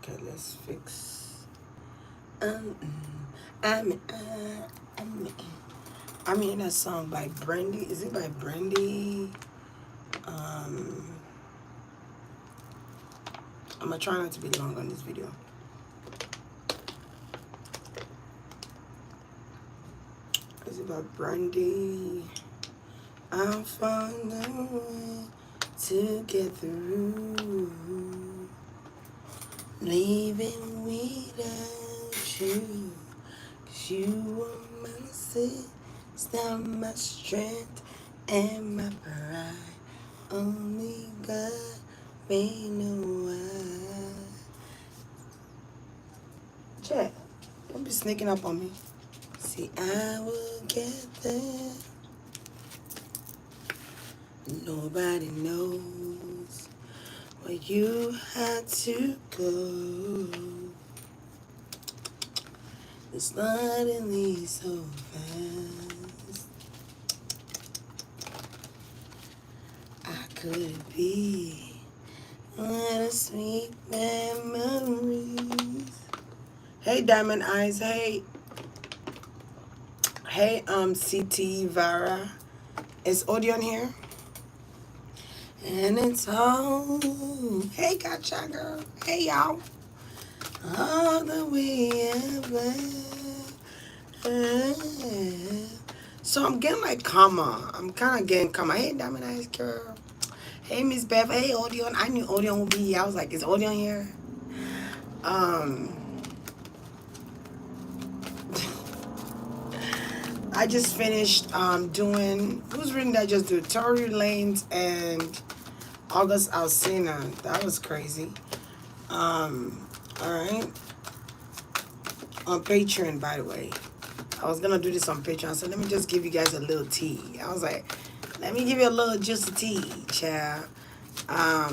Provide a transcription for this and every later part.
Okay, let's fix. Um, I'm, I'm, I'm hearing that song by Brandy. Is it by Brandy? Um, I'm gonna try not to be long on this video. Is it by Brandy? I found a way to get through, leaving without you. 'Cause you were my sister, my strength, and my pride. Only God may know why. Jack, don't be sneaking up on me. See, I will get there. Nobody knows where you had to go. It's suddenly so fast. I could be what a sweet memories. Hey, Diamond Eyes. Hey, CT Vara. Is Odeon here? And it's all. Hey, Gotcha Girl. Hey, y'all. All the way up. So I'm getting like karma. I'm kind of getting karma. Hey, Diamond Eyes Girl. Hey, Miss Bev. Hey, Odeon. I knew Odeon would be here. I was like, is Odeon here? I just finished doing, whose reading did I just do? Tory Lanez and August Alsina. That was crazy. All right. On Patreon, by the way. I was going to do this on Patreon, so let me just give you guys a little tea. I was like, let me give you a little juicy tea, child. All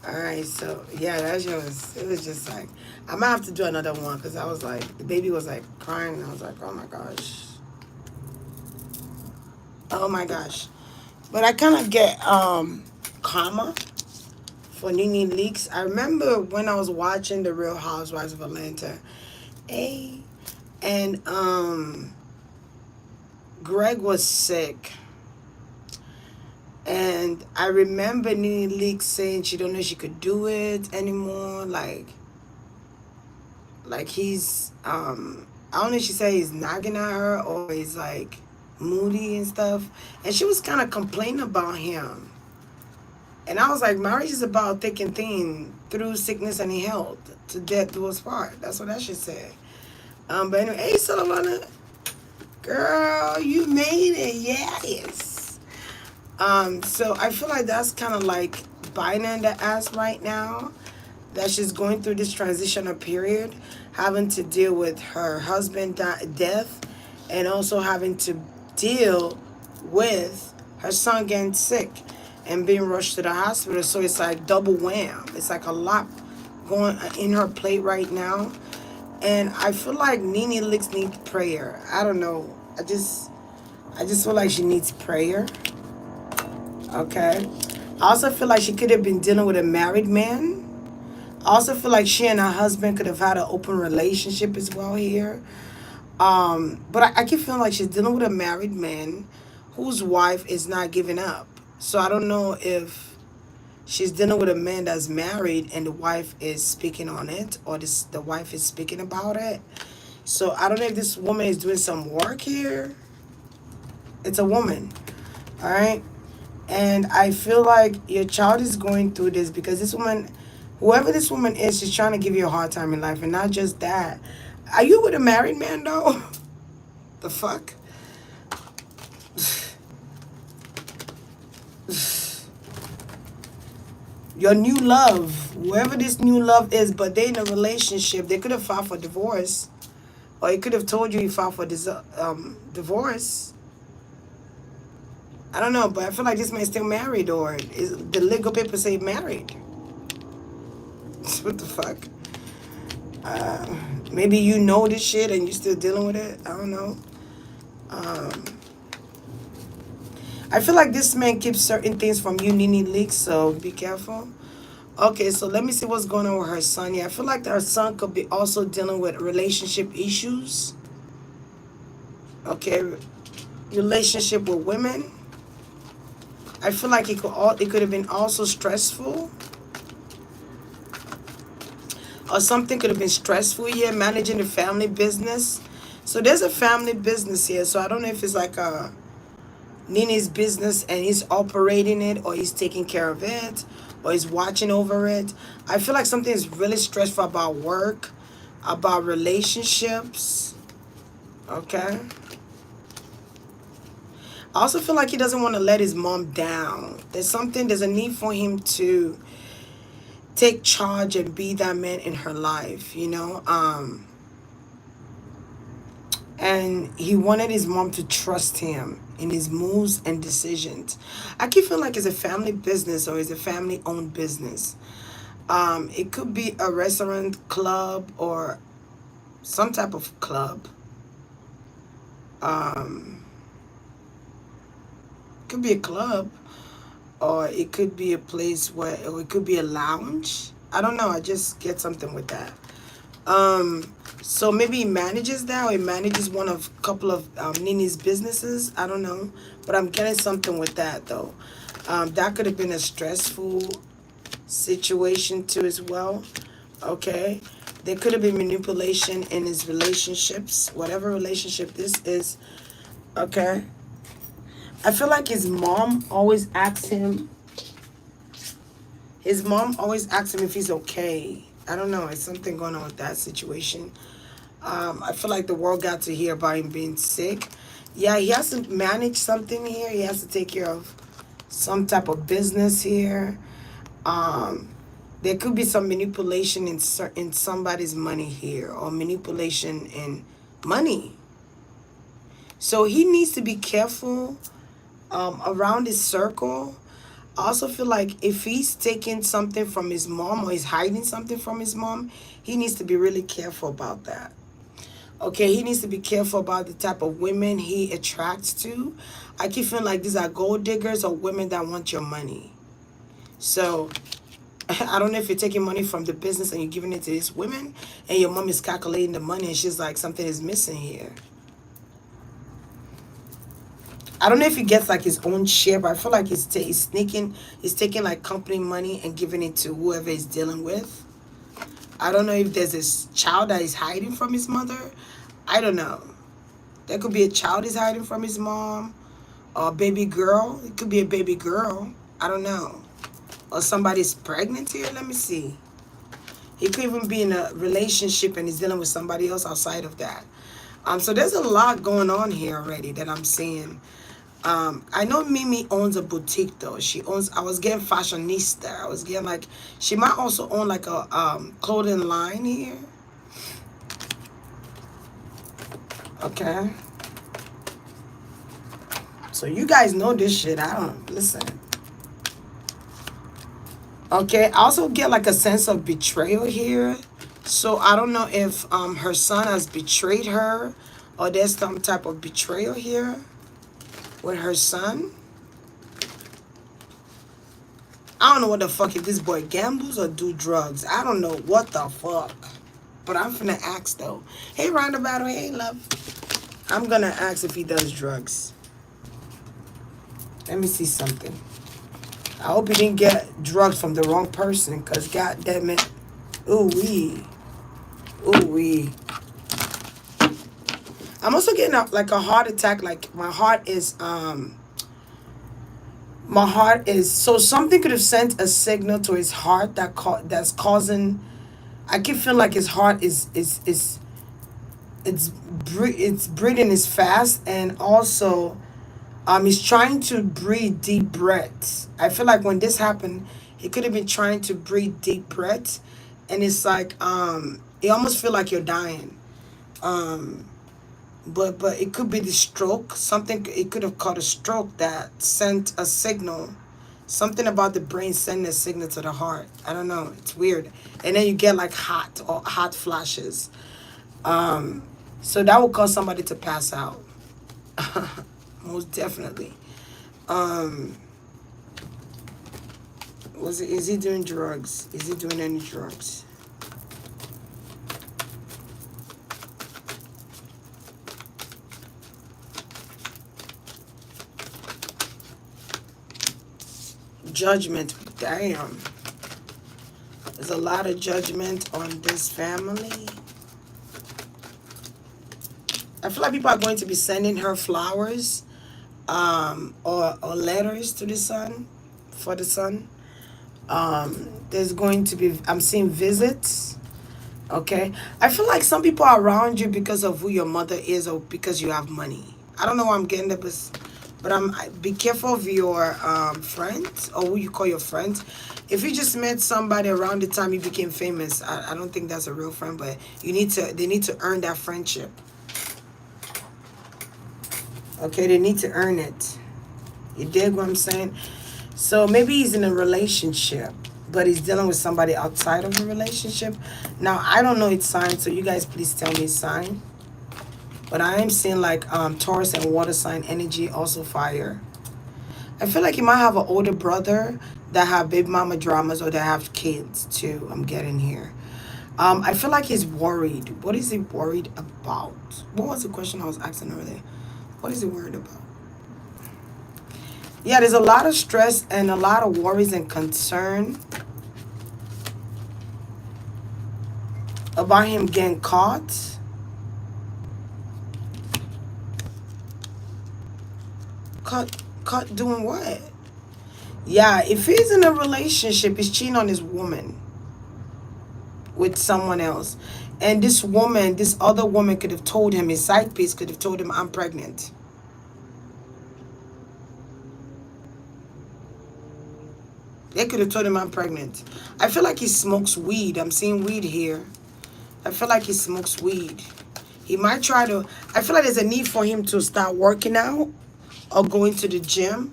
right, so, yeah, that's just, it was just like, I might have to do another one because I was like, the baby was like crying, and I was like, oh my gosh. Oh my gosh. But I kind of get karma for Nene Leakes. I remember when I was watching The Real Housewives of Atlanta. And Greg was sick. And I remember Nene Leakes saying she don't know if she could do it anymore. Like he's I don't know if she said he's nagging at her or he's like moody and stuff. And she was kind of complaining about him. And I was like, marriage is about thick and thin, through sickness and health, to death do us part. That's what that should say. But anyway, hey, Solana, girl, you made it, yes. So I feel like that's kind of like biting the ass right now, that she's going through this transitional period, having to deal with her husband death, and also having to deal with her son getting sick and being rushed to the hospital. So it's like double wham. It's like a lot going in her plate right now. And I feel like Nene Leakes needs prayer. I don't know. I just feel like she needs prayer. Okay. I also feel like she could have been dealing with a married man. I also feel like she and her husband could have had an open relationship as well here. But I keep feeling like she's dealing with a married man whose wife is not giving up. So I don't know if she's dealing with a man that's married and the wife is speaking on it, or the wife is speaking about it. So I don't know if this woman is doing some work here. It's a woman, all right? And I feel like your child is going through this because this woman, whoever this woman is, she's trying to give you a hard time in life. And not just that. Are you with a married man, though? The fuck? Your new love, whoever this new love is, but they in a relationship, they could have filed for divorce, or he could have told you he filed for this divorce. I don't know, but I feel like this man's still married, or is the legal papers say married. What the fuck? Maybe you know this shit and you're still dealing with it. I don't know. I feel like this man keeps certain things from you, Nene Leakes, so be careful. Okay, so let me see what's going on with her son. Yeah, I feel like her son could be also dealing with relationship issues. Okay, relationship with women. I feel like it could have been also stressful, or something could have been stressful here, managing the family business. So there's a family business here. So I don't know if it's like a Nene's business and he's operating it, or he's taking care of it, or he's watching over it. I feel like something is really stressful about work, about relationships. Okay. I also feel like he doesn't want to let his mom down. There's a need for him to take charge and be that man in her life, you know? And he wanted his mom to trust him in his moves and decisions. I keep feeling like it's a family business or it's a family owned business. It could be a restaurant club or some type of club. Um, could be a club, or it could be a place where, or it could be a lounge. I don't know. I just get something with that. So maybe he manages that, or he manages one of couple of Nini's businesses. I don't know, but I'm getting something with that though. That could have been a stressful situation too as well. Okay, there could have been manipulation in his relationships, whatever relationship this is. Okay, I feel like his mom always asks him. His mom always asks him if he's okay. I don't know. It's something going on with that situation. I feel like the world got to hear about him being sick. Yeah, he has to manage something here. He has to take care of some type of business here. Um, there could be some manipulation in somebody's money here, or manipulation in money. So he needs to be careful around his circle. I also feel like if he's taking something from his mom, or he's hiding something from his mom, he needs to be really careful about that. Okay, he needs to be careful about the type of women he attracts to. I keep feeling like these are gold diggers or women that want your money. So I don't know if you're taking money from the business and you're giving it to these women, and your mom is calculating the money and she's like, something is missing here. I don't know if he gets like his own share, but I feel like he's taking like company money and giving it to whoever he's dealing with. I don't know if there's this child that is hiding from his mother. I don't know. There could be a child he's hiding from his mom, or a baby girl. It could be a baby girl. I don't know. Or somebody's pregnant here. Let me see. He could even be in a relationship and he's dealing with somebody else outside of that. So there's a lot going on here already that I'm seeing. I know Mimi owns a boutique though. She owns. I was getting fashionista. I was getting like she might also own like a clothing line here. Okay. So you guys know this shit. I don't listen. Okay. I also get like a sense of betrayal here. So I don't know if her son has betrayed her, or there's some type of betrayal here with her son. I don't know what the fuck, if this boy gambles or do drugs. I don't know what the fuck. But I'm finna ask though. Hey Roundabout, hey love. I'm gonna ask if he does drugs. Let me see something. I hope he didn't get drugs from the wrong person, cause god damn it. Ooh wee. Ooh wee. I'm also getting like a heart attack. Like my heart is, so something could have sent a signal to his heart that's causing. I keep feeling like his heart is it's breathing is fast, and also he's trying to breathe deep breaths. I feel like when this happened, he could have been trying to breathe deep breaths, and it's like you almost feel like you're dying. Um, but it could be the stroke. Something, it could have caught a stroke that sent a signal. Something about the brain sending a signal to the heart. I don't know. It's weird. And then you get like hot flashes. So that will cause somebody to pass out. Most definitely. Um, Is he doing drugs? Is he doing any drugs? Judgment. Damn. There's a lot of judgment on this family. I feel like people are going to be sending her flowers, or letters to the son, for the son. There's going to be, I'm seeing visits. Okay. I feel like some people are around you because of who your mother is or because you have money. I don't know why I'm getting that, but be careful of your friends or who you call your friends. If you just met somebody around the time you became famous, I don't think that's a real friend, but they need to earn that friendship. Okay, they need to earn it. You dig what I'm saying? So maybe he's in a relationship, but he's dealing with somebody outside of the relationship. Now, I don't know its sign, so you guys please tell me its sign. But I am seeing like Taurus and water sign energy, also fire. I feel like you might have an older brother that have baby mama dramas or that have kids too. I'm getting here. I feel like he's worried. What is he worried about? What was the question I was asking earlier? What is he worried about? Yeah, there's a lot of stress and a lot of worries and concern about him getting caught. Caught doing what? Yeah, if he's in a relationship, he's cheating on his woman with someone else. And this other woman could have told him, his side piece could have told him, I'm pregnant. They could have told him I'm pregnant. I feel like he smokes weed. I'm seeing weed here. I feel like he smokes weed. He might try to, I feel like there's a need for him to start working out or going to the gym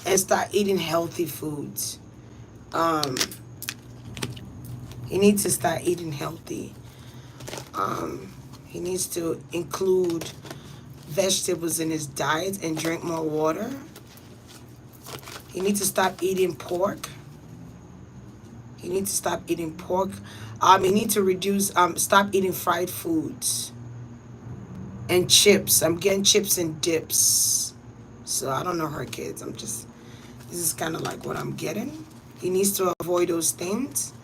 and start eating healthy foods. He needs to start eating healthy. He needs to include vegetables in his diet and drink more water. He needs to stop eating pork. He needs to stop eating pork. He needs to reduce, stop eating fried foods and chips. I'm getting chips and dips. So I don't know her kids. This is kind of like what I'm getting. He needs to avoid those things.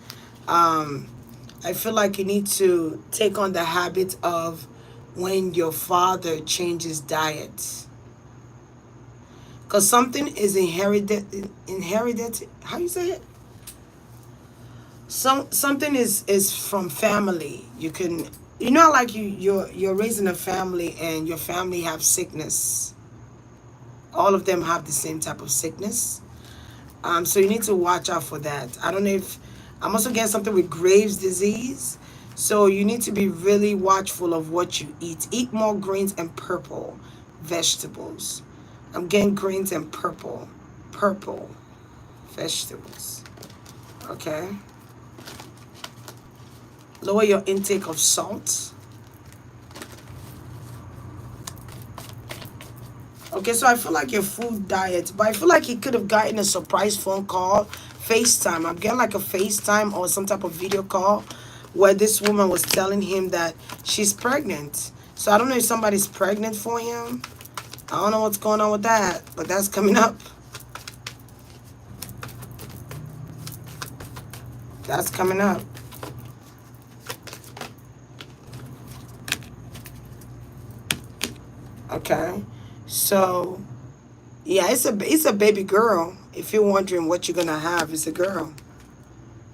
I feel like you need to take on the habit of when your father changes diet. Because something is inherited, how you say it? Something is from family. Like you're raising a family and your family have sickness. All of them have the same type of sickness. So you need to watch out for that. I don't know if I'm also getting something with Graves' disease. So you need to be really watchful of what you eat. Eat more greens and purple vegetables. I'm getting greens and purple vegetables. Okay. Lower your intake of salt. Okay, so I feel like your food diet, but I feel like he could have gotten a surprise phone call, FaceTime. I'm getting like a FaceTime or some type of video call where this woman was telling him that she's pregnant. So I don't know if somebody's pregnant for him. I don't know what's going on with that, but that's coming up. That's coming up. Okay. So, yeah, it's a baby girl. If you're wondering what you're going to have, it's a girl.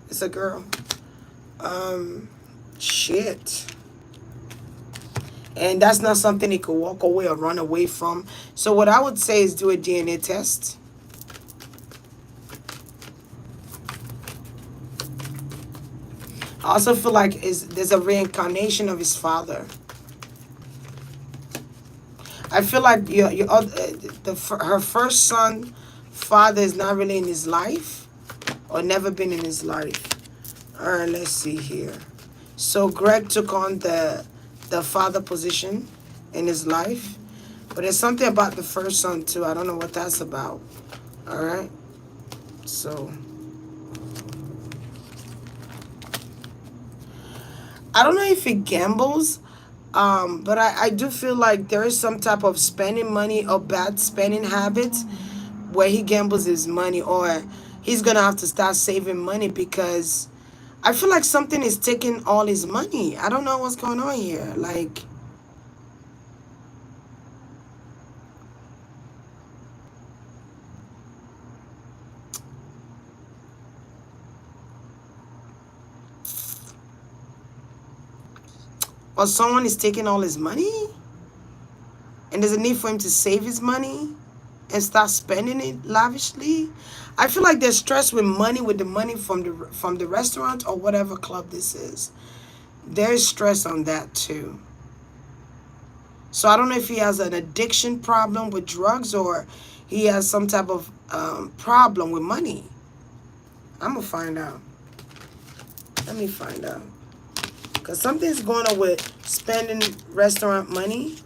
It's a girl. Shit. And that's not something he could walk away or run away from. So what I would say is do a DNA test. I also feel like there's a reincarnation of his father. I feel like her first son, father is not really in his life or never been in his life. All right, let's see here. So Greg took on the father position in his life. But there's something about the first son too. I don't know what that's about. All right. So I don't know if he gambles, but I do feel like there is some type of spending money or bad spending habits where he gambles his money, or he's gonna have to start saving money because I feel like something is taking all his money. I don't know what's going on here. Like, or someone is taking all his money, and there's a need for him to save his money and start spending it lavishly. I feel like there's stress with money, with the money from the restaurant or whatever club this is. There's stress on that too. So I don't know if he has an addiction problem with drugs or he has some type of problem with money. I'm gonna find out. Let me find out. Because something's going on with spending restaurant money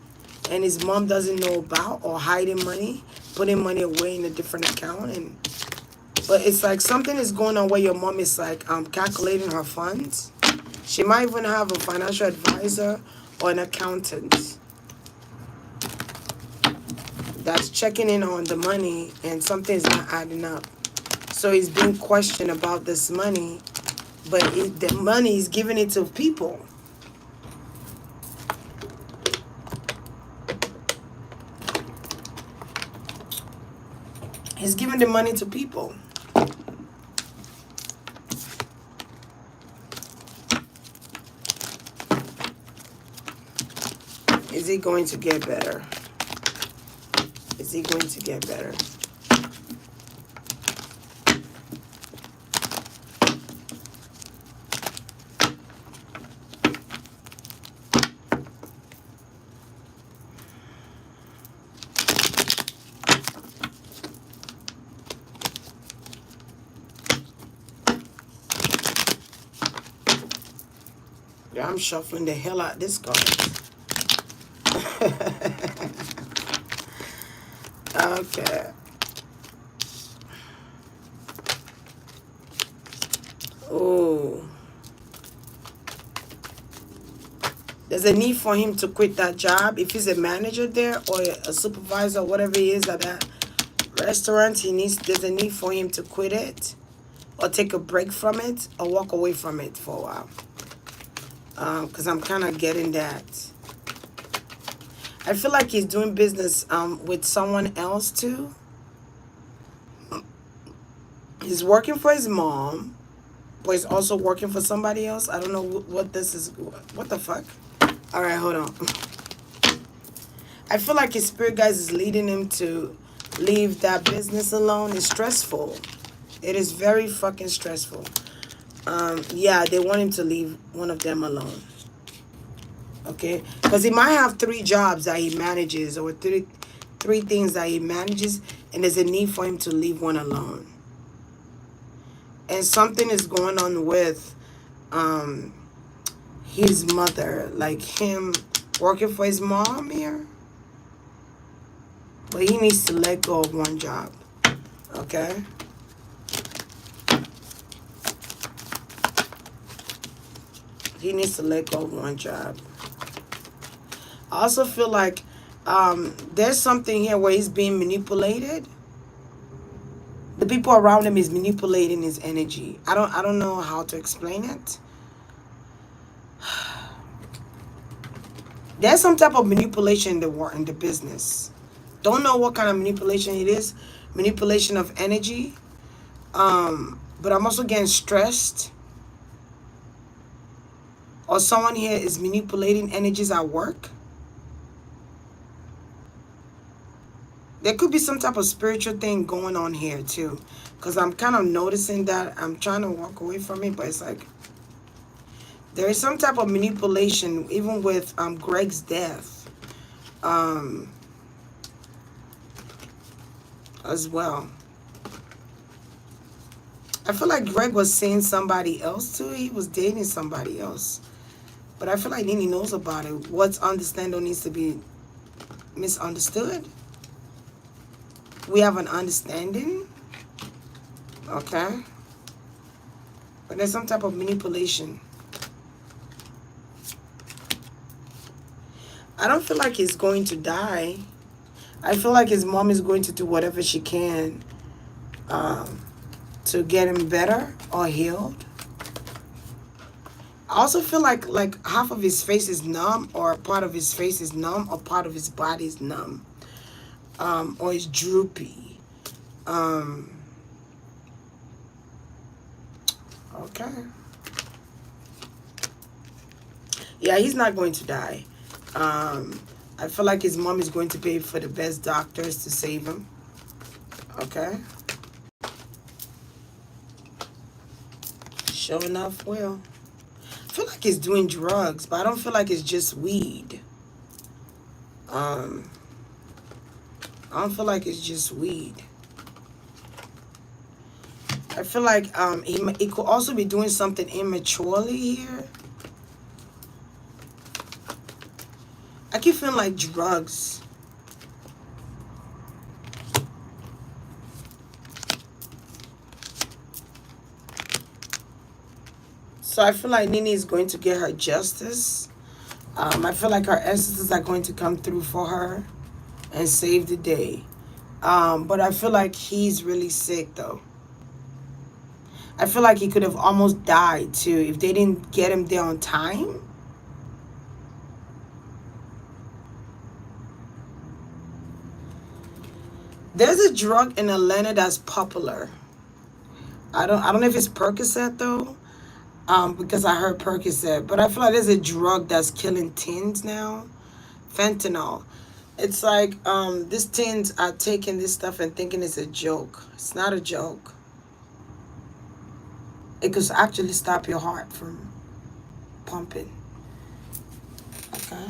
and his mom doesn't know about, or hiding money, putting money away in a different account. But it's like something is going on where your mom is like calculating her funds. She might even have a financial advisor or an accountant that's checking in on the money, and something's not adding up. So he's being questioned about this money, but the money he's giving it to people. He's giving the money to people. Is it going to get better? Is he going to get better? Yeah, I'm shuffling the hell out this card. Okay. Oh. There's a need for him to quit that job. If he's a manager there or a supervisor, whatever he is at that restaurant, there's a need for him to quit it or take a break from it or walk away from it for a while. Because I'm kind of getting that. I feel like he's doing business with someone else too. He's working for his mom, but he's also working for somebody else. I don't know what this is. What the fuck? All right, hold on. I feel like his spirit guides is leading him to leave that business alone. It's stressful. It is very fucking stressful. Yeah, they want him to leave one of them alone. Okay, because he might have 3 jobs that he manages, or three things that he manages, and there's a need for him to leave one alone. And something is going on with his mother, like him working for his mom here. But he needs to let go of one job. Okay. He needs to let go of one job. I also feel like there's something here where he's being manipulated. The people around him is manipulating his energy. I don't know how to explain it. There's some type of manipulation in the business. Don't know what kind of manipulation it is. Manipulation of energy. But I'm also getting stressed. Or someone here is manipulating energies at work. There could be some type of spiritual thing going on here too. Because I'm kind of noticing that. I'm trying to walk away from it, but it's like there is some type of manipulation even with Greg's death as well. I feel like Greg was seeing somebody else too. He was dating somebody else. But I feel like Nene knows about it. What's understandable needs to be misunderstood. We have an understanding. Okay. But there's some type of manipulation. I don't feel like he's going to die. I feel like his mom is going to do whatever she can to get him better or healed. I also feel like half of his face is numb, or part of his face is numb, or part of his body is numb, or is droopy. Okay. Yeah, he's not going to die. I feel like his mom is going to pay for the best doctors to save him. Okay. Sure enough, will. I feel like he's doing drugs, but I don't feel like it's just weed. I don't feel like it's just weed. I feel like he could also be doing something immaturely here. I keep feeling like drugs. So I feel like Nene is going to get her justice. I feel like her ancestors are going to come through for her and save the day. But I feel like he's really sick though. I feel like he could have almost died too if they didn't get him there on time. There's a drug in Atlanta that's popular. I don't know if it's Percocet though, because I heard Percocet, but I feel like there's a drug that's killing teens now. Fentanyl. It's like these teens are taking this stuff and thinking it's a joke. It's not a joke. It could actually stop your heart from pumping. Okay.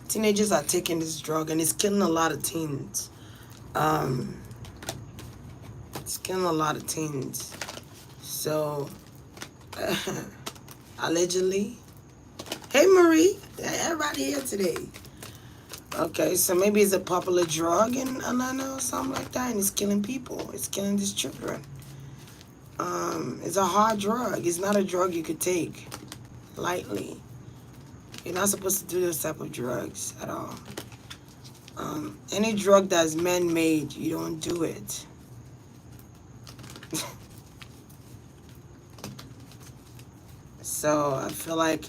Teenagers are taking this drug and it's killing a lot of teens. It's killing a lot of teens. So, allegedly. Hey, Marie. Everybody here today. Okay, so maybe it's a popular drug in Atlanta or something like that, and it's killing people. It's killing these children. It's a hard drug. It's not a drug you could take lightly. You're not supposed to do those type of drugs at all. Any drug that's man-made, you don't do it. So I feel like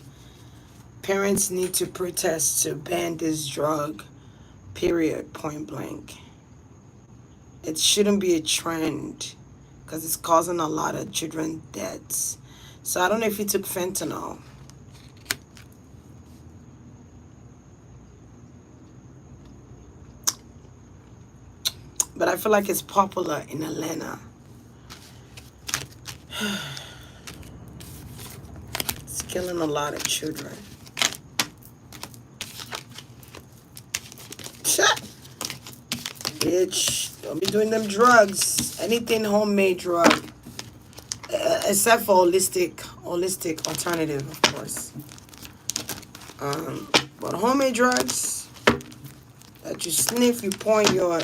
parents need to protest to ban this drug, period, point blank. It shouldn't be a trend because it's causing a lot of children deaths. So I don't know if he took fentanyl. But I feel like it's popular in Atlanta. It's killing a lot of children. Shut! Bitch, don't be doing them drugs. Anything homemade drug. Except for holistic alternative, of course. But homemade drugs that you sniff, you pour in your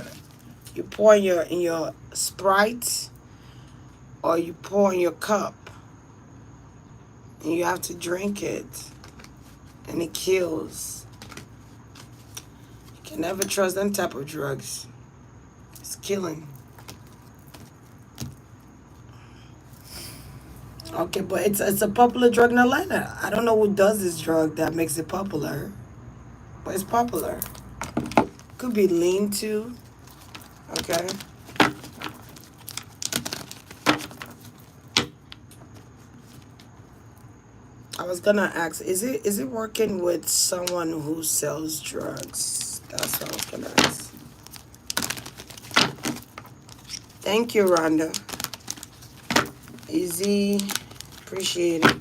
Sprite, or you pour in your cup, and you have to drink it, and it kills. You can never trust them type of drugs. It's killing. Okay, but it's a popular drug in Atlanta. I don't know who does this drug that makes it popular, but it's popular. Could be lean too. Okay. I was gonna ask, is it working with someone who sells drugs? That's what I was gonna ask. Thank you, Rhonda. Easy. Appreciate it.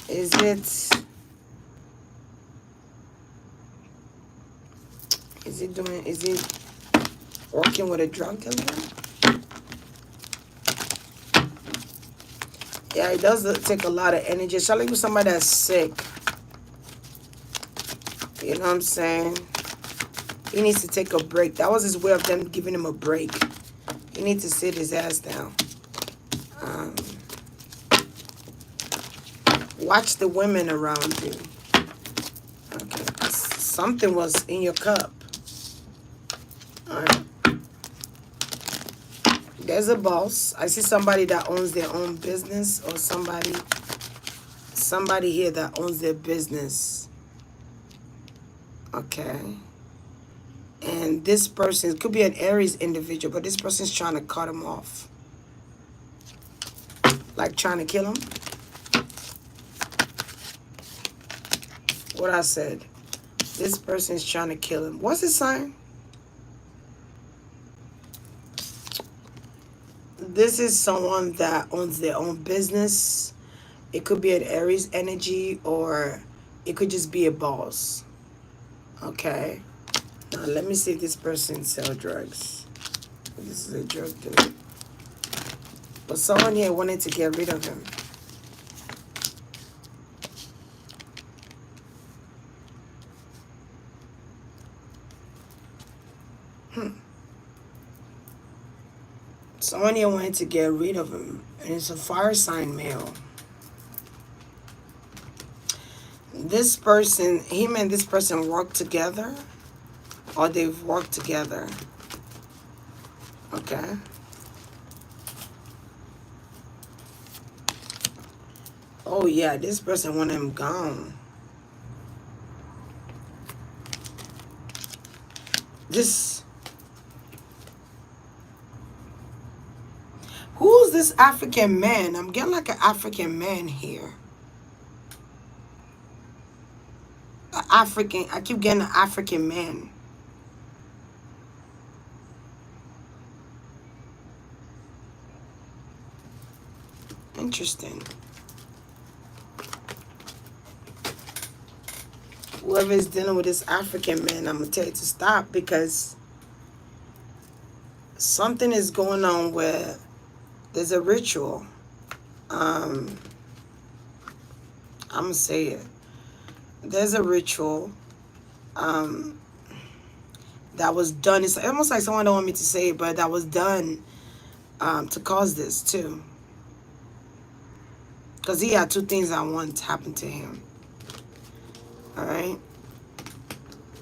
Is it working with a drug dealer? Yeah, it does take a lot of energy, especially with somebody that's sick. You know what I'm saying? He needs to take a break. That was his way of them giving him a break. He needs to sit his ass down. Watch the women around you. Okay. Something was in your cup. Alright. There's a boss. I see somebody that owns their own business, or somebody here that owns their business. Okay. And this person, it could be an Aries individual, but this person's trying to cut him off. Like trying to kill him. What I said. This person's trying to kill him. What's his sign? This is someone that owns their own business. It could be an Aries energy, or it could just be a boss. Okay. Now let me see if this person sells drugs. This is a drug dealer. But someone here wanted to get rid of him. Someone here wanted to get rid of him. And it's a fire sign male. This person, him and this person work together. Or they've worked together. Okay. Oh yeah, this person want him gone. Who's this African man? I'm getting like an African man here. I keep getting an African man. Interesting. Whoever is dealing with this African man, I'm going to tell you to stop, because something is going on where there's a ritual. I'm going to say it. There's a ritual that was done. It's almost like someone don't want me to say it, but that was done to cause this too. Because he had two things at once happen to him. Alright?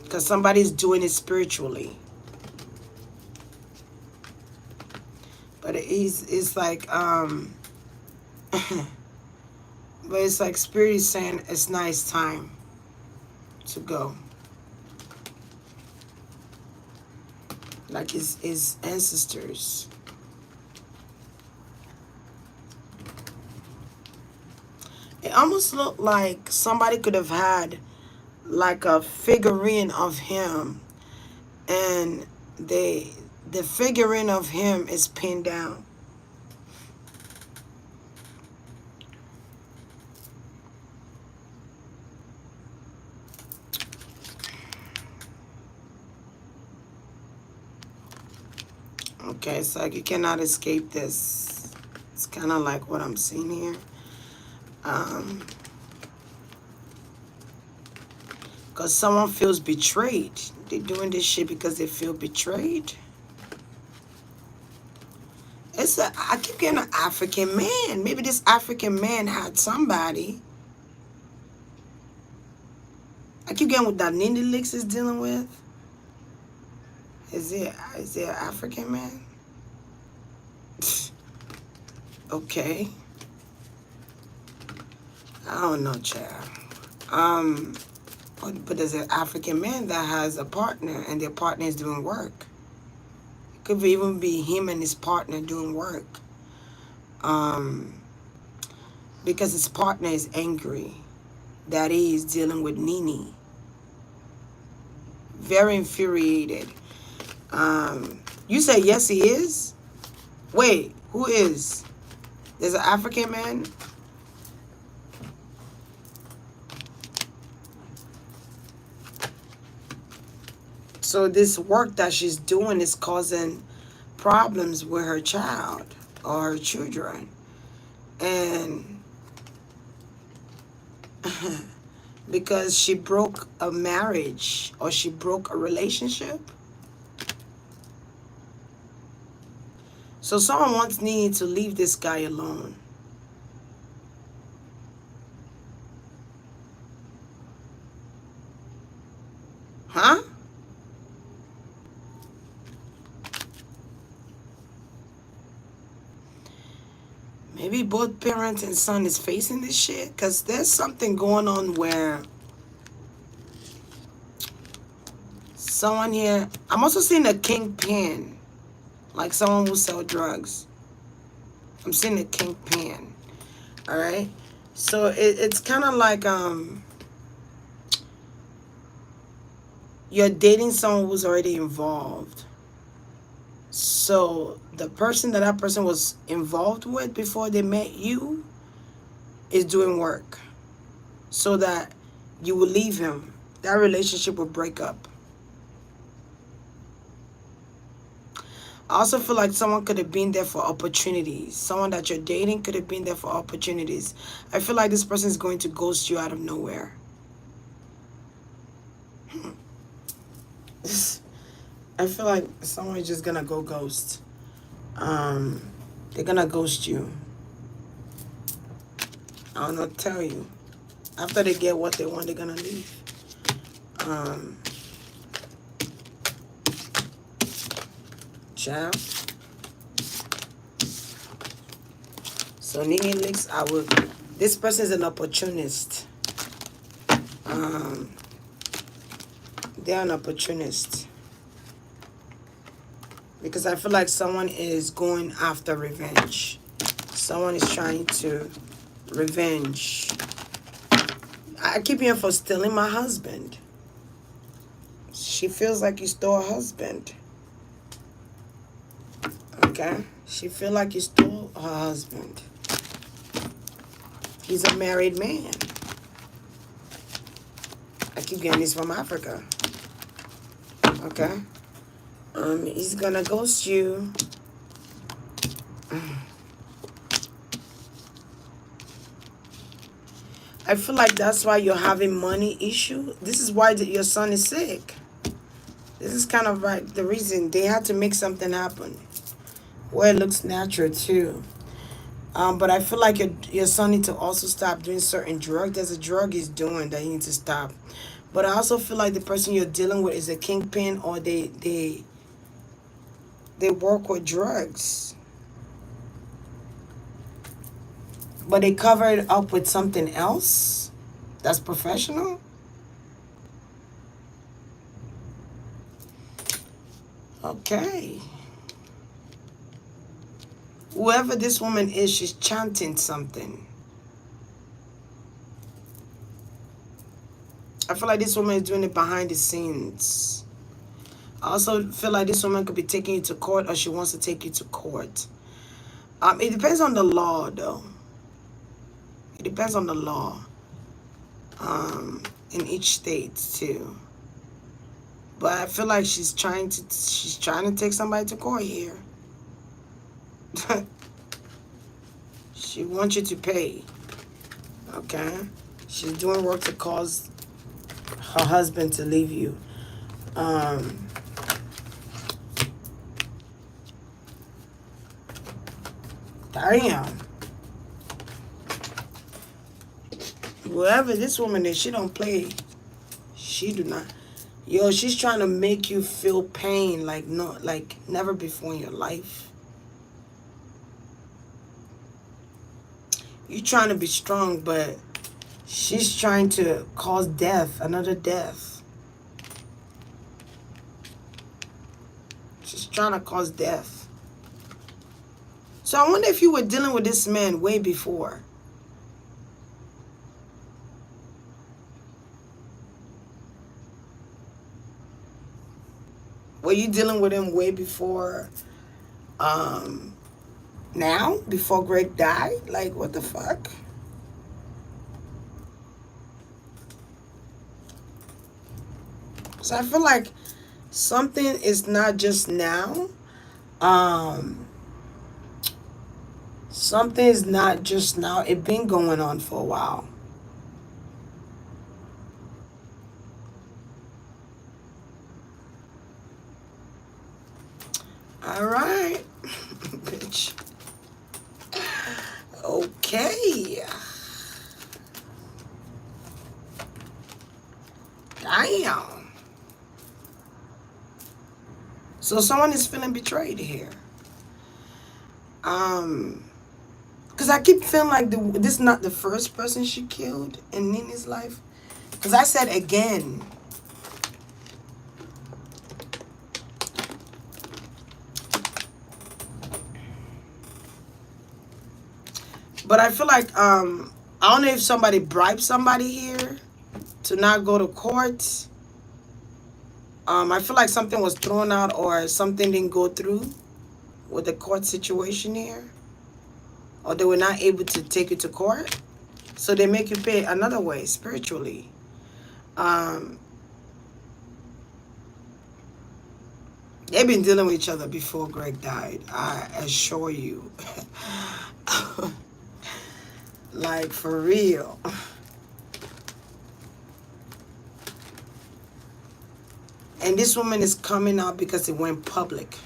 Because somebody's doing it spiritually. But it's like, but it's like Spirit is saying it's nice time to go. Like his ancestors. It almost looked like somebody could have had like a figurine of him, and the figurine of him is pinned down. Okay, it's like you cannot escape this. It's kind of like what I'm seeing here. Because someone feels betrayed. They're doing this shit because they feel betrayed. I keep getting an African man. Maybe this African man had somebody. I keep getting what that Nene Licks is dealing with. Is there an African man? Okay. I don't know, child. But there's an African man that has a partner, and their partner is doing work. It could even be him and his partner doing work. Because his partner is angry that he is dealing with Nene. Very infuriated. You say yes, he is? Wait, who is? There's an African man? So this work that she's doing is causing problems with her child or her children. And because she broke a marriage or she broke a relationship. So someone wants Nene to leave this guy alone. Huh? Maybe both parents and son is facing this shit. Because there's something going on where someone here... I'm also seeing a kingpin. Like someone who sell drugs. I'm seeing a kingpin. Alright? So it's kind of like... you're dating someone who's already involved. So the person that person was involved with before they met you is doing work so that you will leave him. That relationship will break up. I also feel like someone could have been there for opportunities. Someone that you're dating could have been there for opportunities. I feel like this person is going to ghost you out of nowhere. I feel like someone is just gonna go ghost. They're gonna ghost you. I don't know what to tell you. After they get what they want, they're gonna leave. Child. So Nene Licks, this person is an opportunist. They're an opportunist. Because I feel like someone is going after revenge. Someone is trying to revenge. I keep hearing for stealing my husband. She feels like you stole her husband. Okay? She feels like you stole her husband. He's a married man. I keep getting this from Africa. Okay? He's gonna ghost you. I feel like that's why you're having money issue. This is why your son is sick. This is kind of like the reason they had to make something happen. Where it looks natural too. But I feel like your son needs to also stop doing certain drugs. There's a drug he's doing that he needs to stop. But I also feel like the person you're dealing with is a kingpin, or they work with drugs. But they cover it up with something else that's professional. Okay. Whoever this woman is, she's chanting something. I feel like this woman is doing it behind the scenes. I also feel like this woman could be taking you to court, or she wants to take you to court. It depends on the law, though. It depends on the law. In each state too. But I feel like she's trying to take somebody to court here. She wants you to pay. Okay? She's doing work to cause her husband to leave you. Damn. Whoever this woman is, she don't play. She do not. Yo, she's trying to make you feel pain like never before in your life. You trying to be strong, but she's trying to cause death, another death. She's trying to cause death. So I wonder if you were dealing with this man way before. Were you dealing with him way before now? Before Greg died? Like, what the fuck? So I feel like something is not just now. Something is not just now. It's been going on for a while. All right, bitch. Okay. Damn. So someone is feeling betrayed here. Because I keep feeling like this is not the first person she killed in Nene's life. Because I said again. But I feel like, I don't know if somebody bribed somebody here to not go to court. I feel like something was thrown out or something didn't go through with the court situation here. Or they were not able to take you to court. So they make you pay another way, spiritually. They've been dealing with each other before Greg died. I assure you. Like, for real. And this woman is coming out because it went public.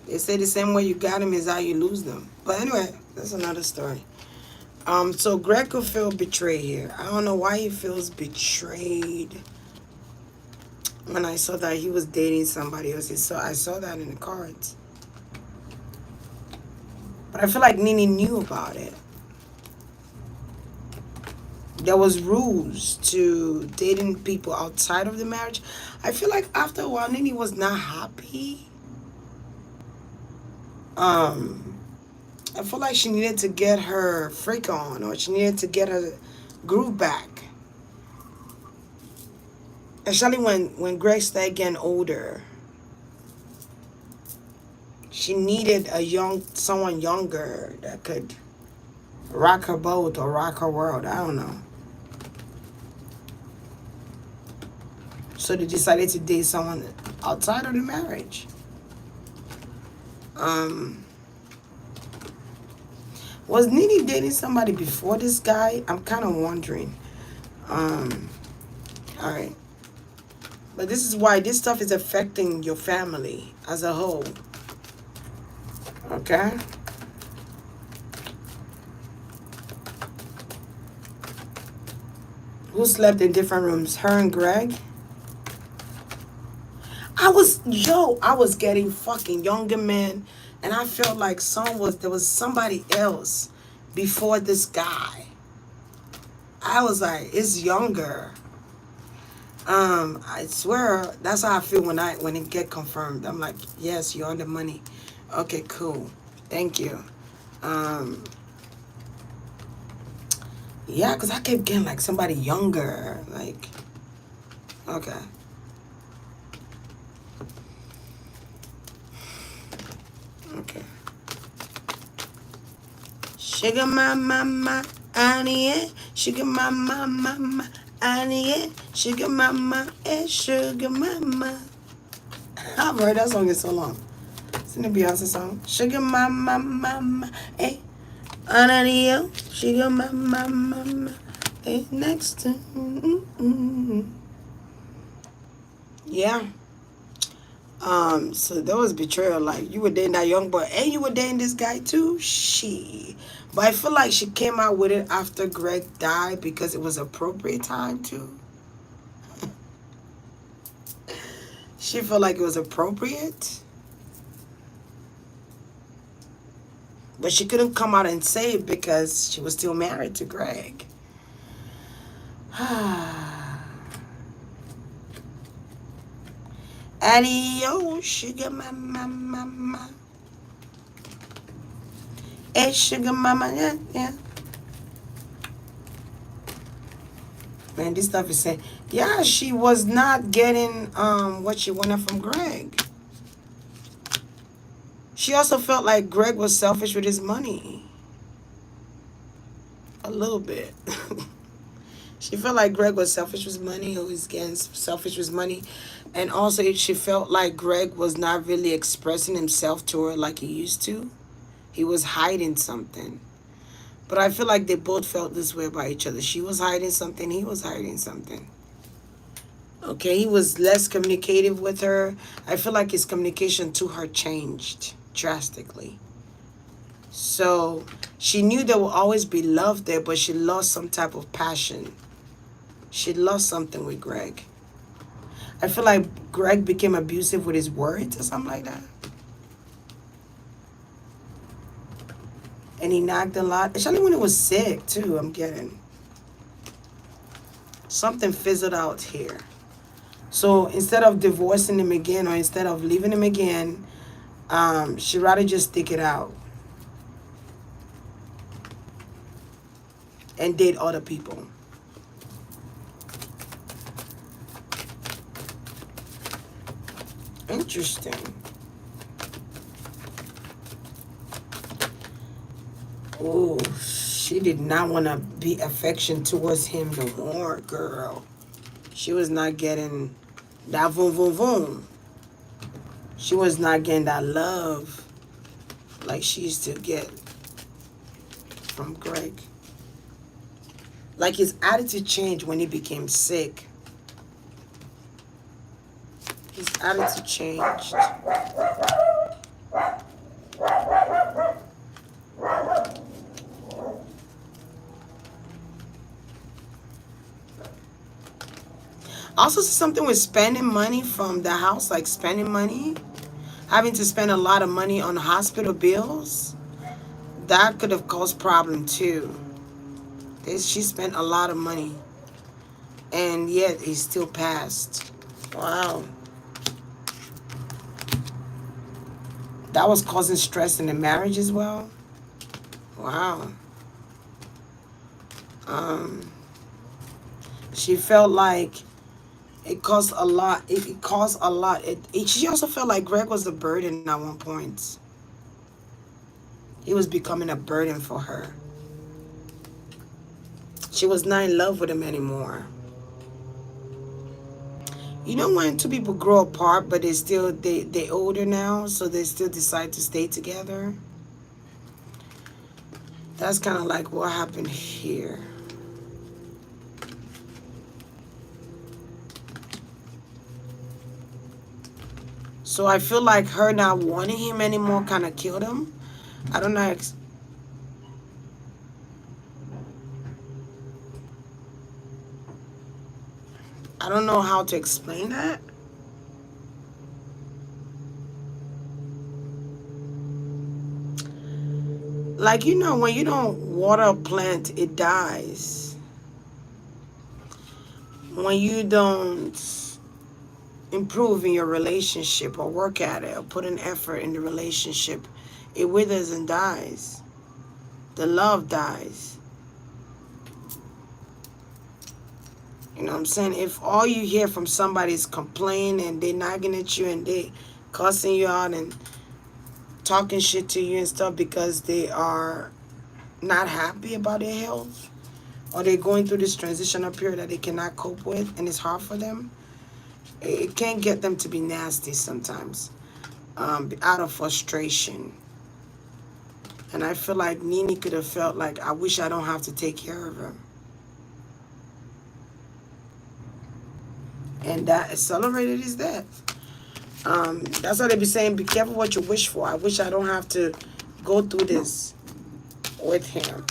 They say the same way you got them is how you lose them. But anyway, that's another story. So Greg could feel betrayed here. I don't know why he feels betrayed. When I saw that he was dating somebody else, I saw that in the cards. But I feel like Nene knew about it. There was rules to dating people outside of the marriage. I feel like after a while, Nene was not happy. I feel like she needed to get her freak on, or she needed to get her groove back. Especially when Greg started getting older. She needed someone younger that could rock her boat or rock her world. I don't know. So they decided to date someone outside of the marriage. Was Nene dating somebody before this guy? I'm kind of wondering. Alright. But this is why this stuff is affecting your family as a whole. Okay? Who slept in different rooms? Her and Greg? I was getting fucking younger men, and I felt like there was somebody else before this guy. I was like, it's younger. I swear that's how I feel when it get confirmed. I'm like, yes, you're on the money. Okay, cool. Thank you. Yeah, because I kept getting like somebody younger. Like, okay. Okay. Sugar mama, honey, sugar mama, honey, sugar mama, sugar mama. I've heard that song in so long. It's in the Beyonce song. Sugar mama, eh, honey, sugar mama, eh, next to. Yeah. So there was betrayal. Like, you were dating that young boy, and you were dating this guy too. But I feel like she came out with it after Greg died because it was appropriate time too. She felt like it was appropriate, but she couldn't come out and say it because she was still married to Greg. Adios, sugar mama. Hey, sugar mama, yeah. Man, this stuff is saying, yeah, she was not getting what she wanted from Greg. She also felt like Greg was selfish with his money. A little bit. She felt like Greg was selfish with his money, or he's getting selfish with his money. And also she felt like Greg was not really expressing himself to her like he used to. He was hiding something. But I feel like they both felt this way about each other. She was hiding something, he was hiding something. Okay, he was less communicative with her. I feel like his communication to her changed drastically. So she knew there will always be love there, but she lost some type of passion. She lost something with Greg. I feel like Greg became abusive with his words or something like that. And he nagged a lot, especially when he was sick too. I'm getting something fizzled out here. So instead of divorcing him again or instead of leaving him again, she'd rather just stick it out and date other people. Interesting. Oh, she did not want to be affection towards him no more, girl. She was not getting that voom voom voom. She was not getting that love like she used to get from Greg. Like his attitude changed when he became sick. His attitude changed. Also, something with spending money from the house, like spending money, having to spend a lot of money on hospital bills. That could have caused problem too. She spent a lot of money, and yet he still passed. Wow. That was causing stress in the marriage as well. Wow. She felt like it caused a lot. It caused a lot. She also felt like Greg was a burden at one point. He was becoming a burden for her. She was not in love with him anymore. You know when two people grow apart, but they older now, so they still decide to stay together. That's kind of like what happened here. So I feel like her not wanting him anymore kind of killed him. I don't know. I don't know how to explain that. Like, you know, when you don't water a plant, it dies. When you don't improve in your relationship or work at it or put an effort in the relationship, it withers and dies. The love dies. You know what I'm saying? If all you hear from somebody is complain and they nagging at you and they cussing you out and talking shit to you and stuff because they are not happy about their health or they're going through this transitional period that they cannot cope with and it's hard for them, it can get them to be nasty sometimes, out of frustration. And I feel like Nene could have felt like, I wish I don't have to take care of her. And that accelerated his death. That's why they be saying, be careful what you wish for. I wish I don't have to go through this with him.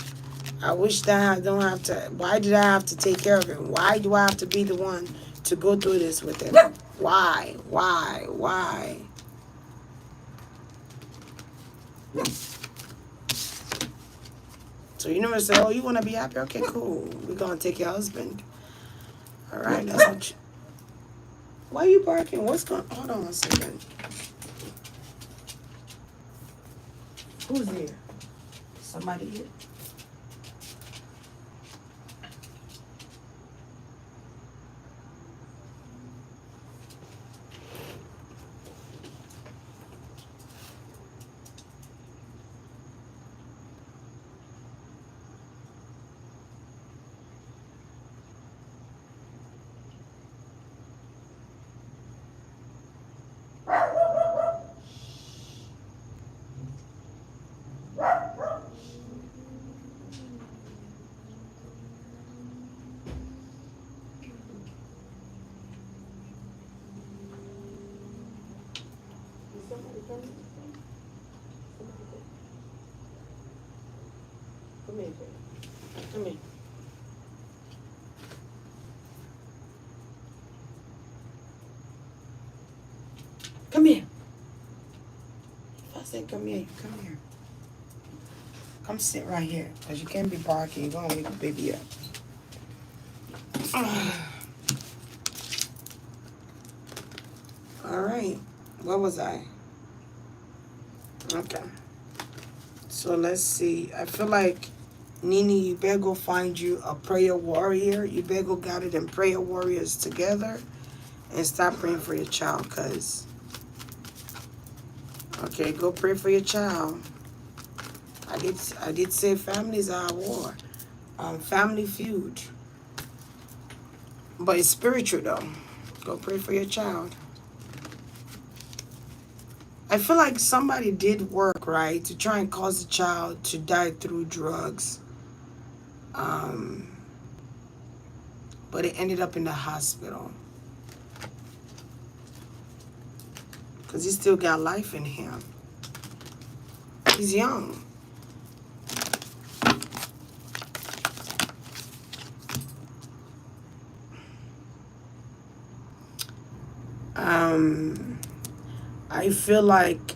I wish that I don't have to. Why did I have to take care of him? Why do I have to be the one to go through this with him? Why? Why? So you never say, oh, you want to be happy? Okay, cool. We're going to take your husband. All right, that's what you... Why are you barking? What's going on? Hold on one second. Who's here? Somebody here? Come here, baby. Come here. Come here. If I say come here, you come here. Come sit right here, because you can't be barking. You're going to wake the baby up. All right. Where was I? Okay. So let's see. I feel like, Nene, you better go find you a prayer warrior. You better go gather them prayer warriors together and stop praying for your child, because... Okay, go pray for your child. I did say families are at war. Family feud. But it's spiritual though. Go pray for your child. I feel like somebody did work, right, to try and cause the child to die through drugs. But it ended up in the hospital. Because he still got life in him. He's young. I feel like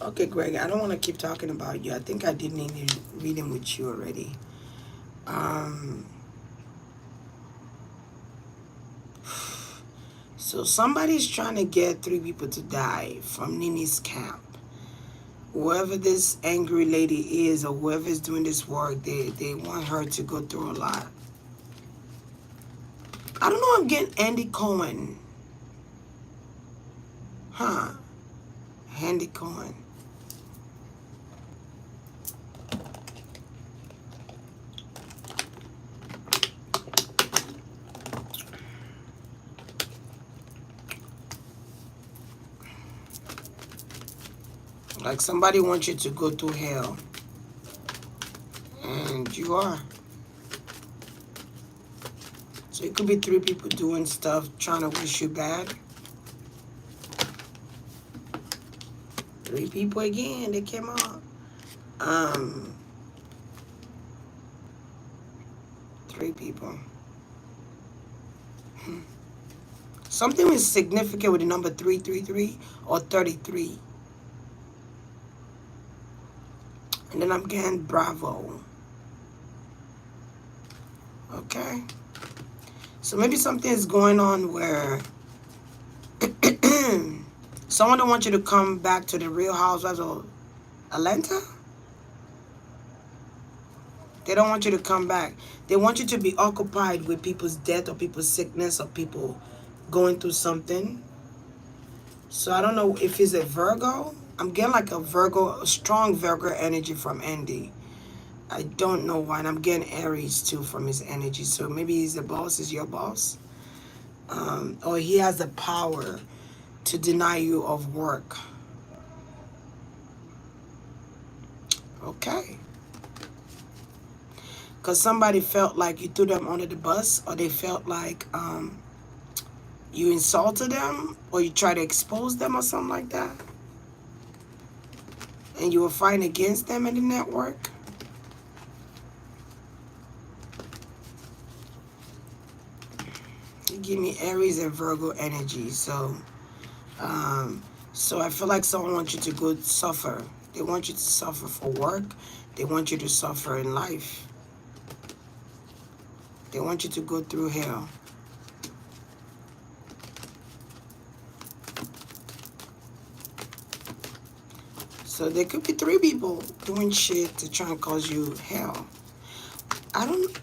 okay, Greg, I don't want to keep talking about you. I think I did need to read him with you already. So somebody's trying to get 3 people to die from Nene's camp. Whoever this angry lady is or whoever is doing this work, they want her to go through a lot. I don't know, I'm getting Andy Cohen. Huh. Andy Cohen. Like somebody wants you to go through hell. And you are. So it could be 3 people doing stuff, trying to wish you bad. 3 people again, they came out. 3 people. Something is significant with the number 333 or 33. And then I'm getting Bravo. Okay. So maybe something is going on where someone don't want you to come back to the Real Housewives of Atlanta. They don't want you to come back. They want you to be occupied with people's death or people's sickness or people going through something. So I don't know if it's a Virgo. I'm getting like a Virgo, a strong Virgo energy from Andy. I don't know why. And I'm getting Aries too from his energy. So maybe he's the boss, is your boss. Or he has the power to deny you of work. Okay. Because somebody felt like you threw them under the bus, or they felt like you insulted them, or you tried to expose them or something like that. And you were fighting against them in the network. You give me Aries and Virgo energy. So I feel like someone wants you to go suffer. They want you to suffer for work. They want you to suffer in life. They want you to go through hell. So there could be 3 people doing shit to try and cause you hell. I don't...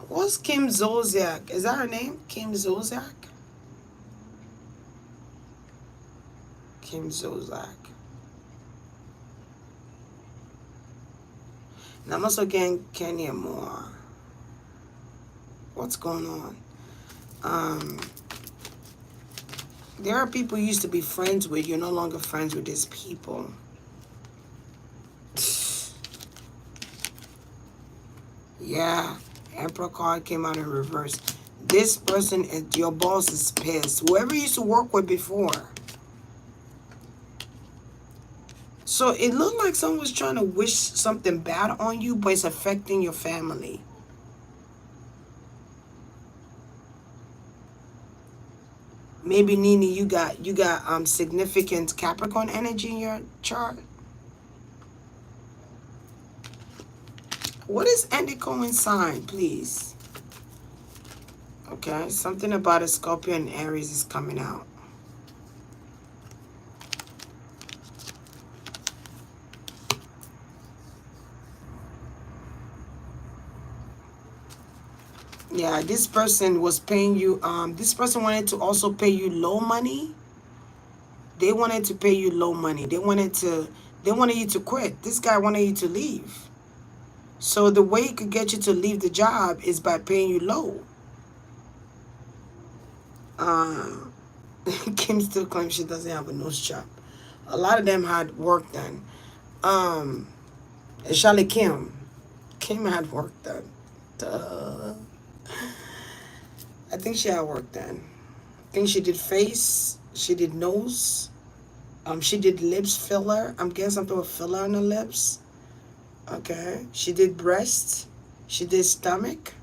What's Kim Zolciak? Is that her name? Kim Zolciak? Kim Zolciak. And I'm also getting Kenya Moore. What's going on? There are people you used to be friends with. You're no longer friends with these people. Yeah. Emperor card came out in reverse. This person, your boss is pissed. Whoever you used to work with before. So it looked like someone was trying to wish something bad on you, but it's affecting your family. Maybe Nene, you got significant Capricorn energy in your chart. What is Andy Cohen's sign, please? Okay, something about a Scorpio and Aries is coming out. Yeah, this person was paying you, this person wanted to also pay you low money. They wanted to pay you low money. They wanted you to quit. This guy wanted you to leave. So the way he could get you to leave the job is by paying you low. Kim still claims she doesn't have a nose job. A lot of them had work done. Charlie Kim had work done. Duh. I think she had work done. I think she did face, she did nose, she did lips filler. I'm getting something with filler on the lips. Okay. She did breast. She did stomach.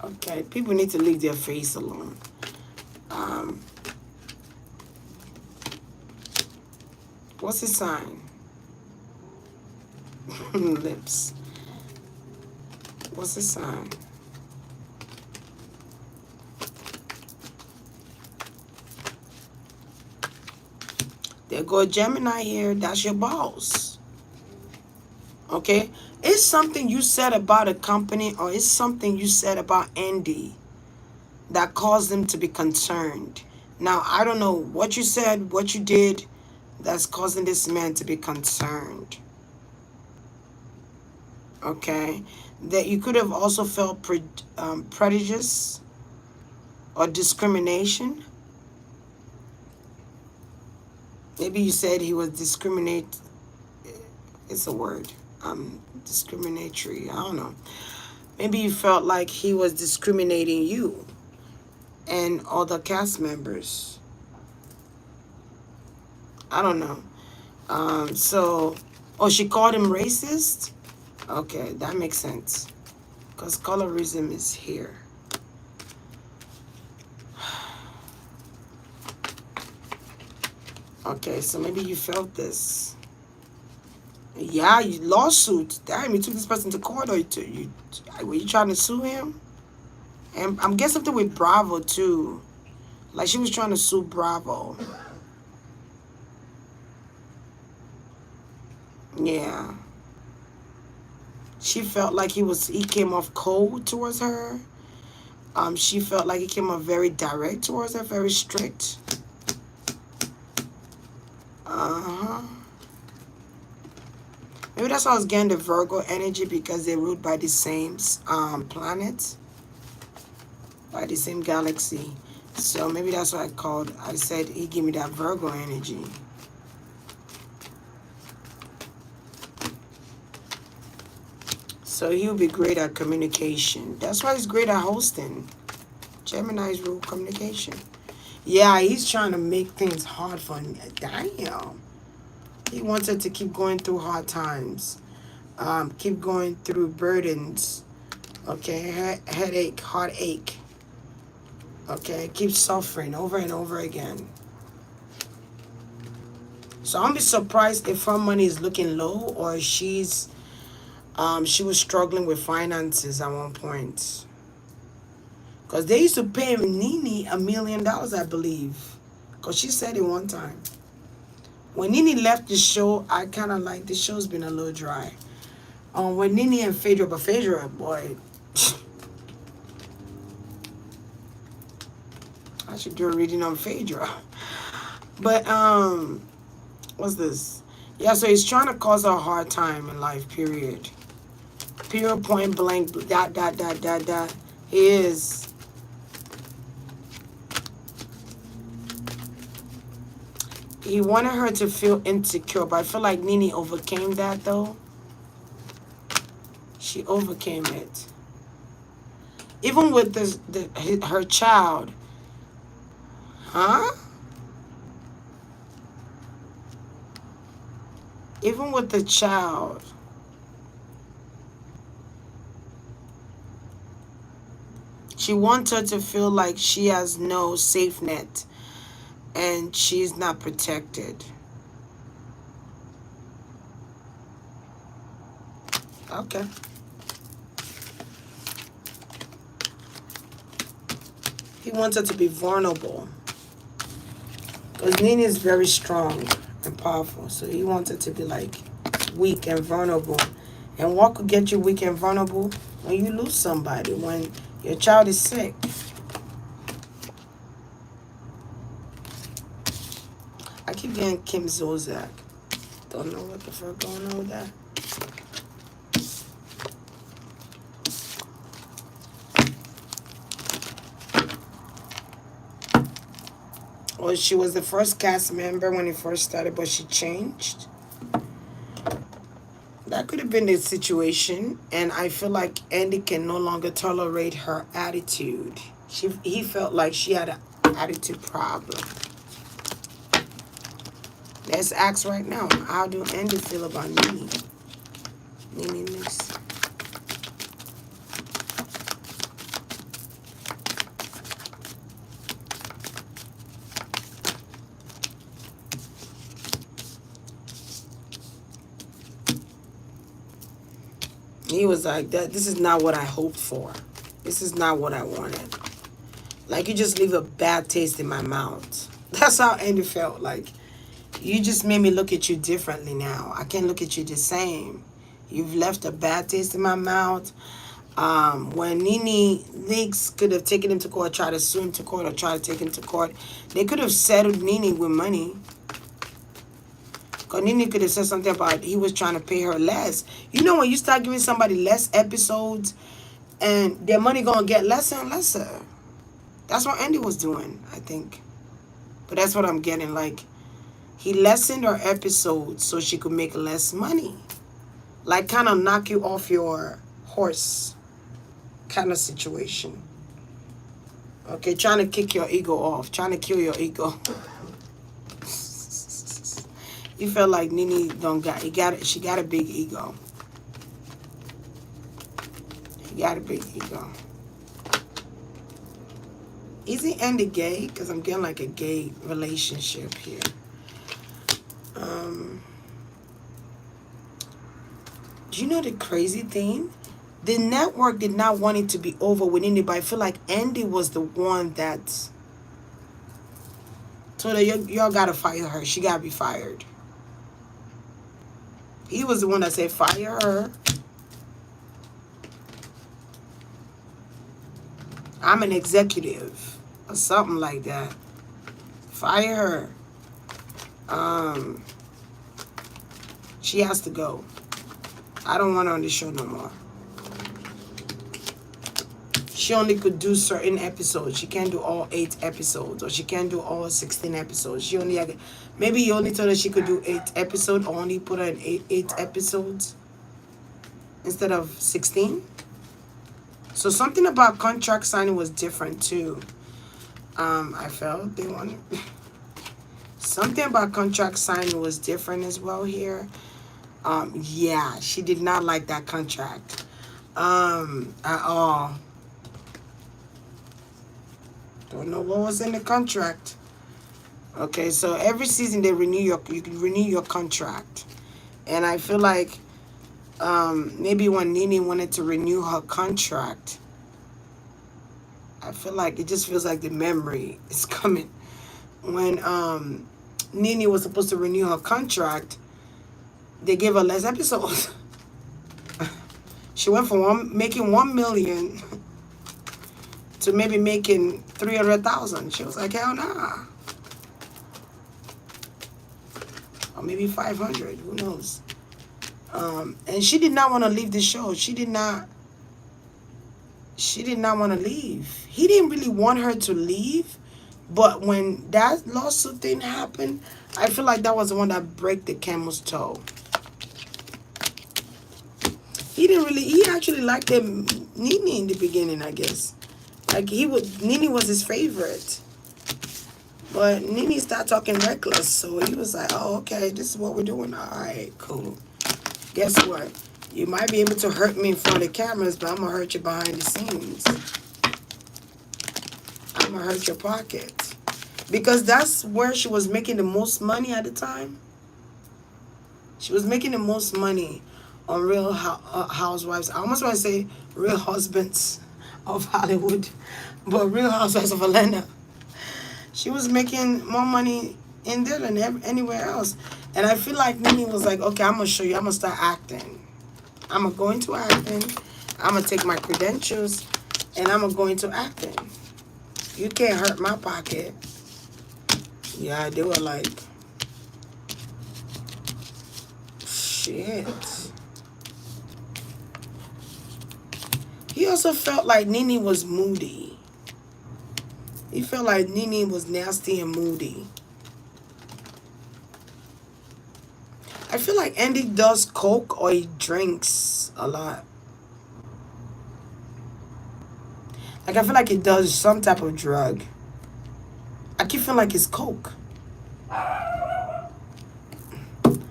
Okay, people need to leave their face alone. What's his sign? Lips. What's his sign? There go a Gemini here. That's your boss. Okay? It's something you said about a company, or it's something you said about Andy that caused them to be concerned. Now, I don't know what you said, what you did that's causing this man to be concerned. Okay? That you could have also felt prejudice or discrimination. Maybe you said he was it's a word. Discriminatory. I don't know. Maybe you felt like he was discriminating you and other cast members. I don't know. She called him racist? Okay, that makes sense. Because colorism is here. Okay, so maybe you felt this. Yeah, you lawsuit. Damn, you took this person to court, or were you trying to sue him? And I'm guessing something with Bravo too. Like she was trying to sue Bravo. Yeah. She felt like he came off cold towards her. She felt like he came off very direct towards her, very strict. Maybe that's why I was getting the Virgo energy, because they're ruled by the same planet, by the same galaxy. So maybe that's why I said he gave me that Virgo energy. So he'll be great at communication. That's why he's great at hosting. Gemini's rule communication. Yeah, he's trying to make things hard for him. Damn. He wants her to keep going through hard times. Keep going through burdens. Okay, headache, heartache. Okay, keep suffering over and over again. So I'm be surprised if her money is looking low, or she was struggling with finances at one point. Because they used to pay Nene $1 million, I believe. Because she said it one time. When Nene left the show, I kind of like, the show's been a little dry. When Nene and Phaedra, but Phaedra, boy, I should do a reading on Phaedra. But, what's this? Yeah, so he's trying to cause her a hard time in life, period. Period, point blank, dot. He is. He wanted her to feel insecure, but I feel like Nene overcame that, though. She overcame it. Even with her child. Huh? Even with the child. She wants her to feel like she has no safe net and she's not protected. Okay. He wants her to be vulnerable. Because Nene is very strong and powerful. So he wants her to be like weak and vulnerable. And what could get you weak and vulnerable? When you lose somebody, when your child is sick. I keep getting Kim Zolciak. Don't know what the fuck going on with that. Well, she was the first cast member when it first started, but she changed. That could have been the situation, and I feel like Andy can no longer tolerate her attitude. He felt like she had an attitude problem. Let's ask right now, how do Andy feel about Nene? Nene Miss. He was like, this is not what I hoped for. This is not what I wanted. Like, you just leave a bad taste in my mouth. That's how Andy felt. Like, you just made me look at you differently now. I can't look at you the same. You've left a bad taste in my mouth. When Nene Leaks could have taken him to court, tried to sue him to court, or tried to take him to court, they could have settled Nene with money. Because Nene could have said something about he was trying to pay her less. You know when you start giving somebody less episodes and their money going to get lesser and lesser. That's what Andy was doing, I think. But that's what I'm getting. Like, he lessened her episodes so she could make less money. Like, kind of knock you off your horse kind of situation. Okay, trying to kick your ego off. Trying to kill your ego. You felt like Nene she got a big ego. She got a big ego. Is he Andy gay? Because I'm getting like a gay relationship here. Do you know the crazy thing? The network did not want it to be over with Nene, but I feel like Andy was the one that told her, y'all gotta fire her. She gotta be fired. He was the one that said, fire her. I'm an executive. Or something like that. Fire her. She has to go. I don't want her on the show no more. She only could do certain episodes. She can't do all 8 episodes. Or she can't do all 16 episodes. She only had... Maybe you only told her she could do 8 episodes, or only put her in 8 episodes instead of 16. So something about contract signing was different too. I felt they wanted... Something about contract signing was different as well here. Yeah, she did not like that contract. At all. Don't know what was in the contract. Okay, so every season they renew you can renew your contract. And I feel like maybe when Nene wanted to renew her contract, I feel like it just feels like the memory is coming. When Nene was supposed to renew her contract, they gave her less episodes. She went from making $1 million to maybe making 300,000. She was like, hell nah. Or maybe 500, who knows? And she did not want to leave the show. She did not want to leave. He didn't really want her to leave, but when that lawsuit thing happened, I feel like that was the one that broke the camel's toe. He didn't really. He actually liked him, Nene, in the beginning, I guess. Like Nene was his favorite. But Nene started talking reckless, so he was like, "Oh, okay, this is what we're doing. All right, cool. Guess what? You might be able to hurt me in front of the cameras, but I'm gonna hurt you behind the scenes. I'm gonna hurt your pocket." Because that's where she was making the most money at the time. She was making the most money on Real Housewives. I almost want to say Real Husbands of Hollywood, but Real Housewives of Atlanta. She was making more money in there than anywhere else. And I feel like Nene was like, okay, I'm going to show you. I'm going to start acting. I'm going to go into acting. I'm going to take my credentials and I'm going to go into acting. You can't hurt my pocket. Yeah, they were like, shit. He also felt like Nene was moody. He felt like Nene was nasty and moody. I feel like Andy does coke or he drinks a lot. Like, I feel like he does some type of drug. I keep feeling like it's coke. I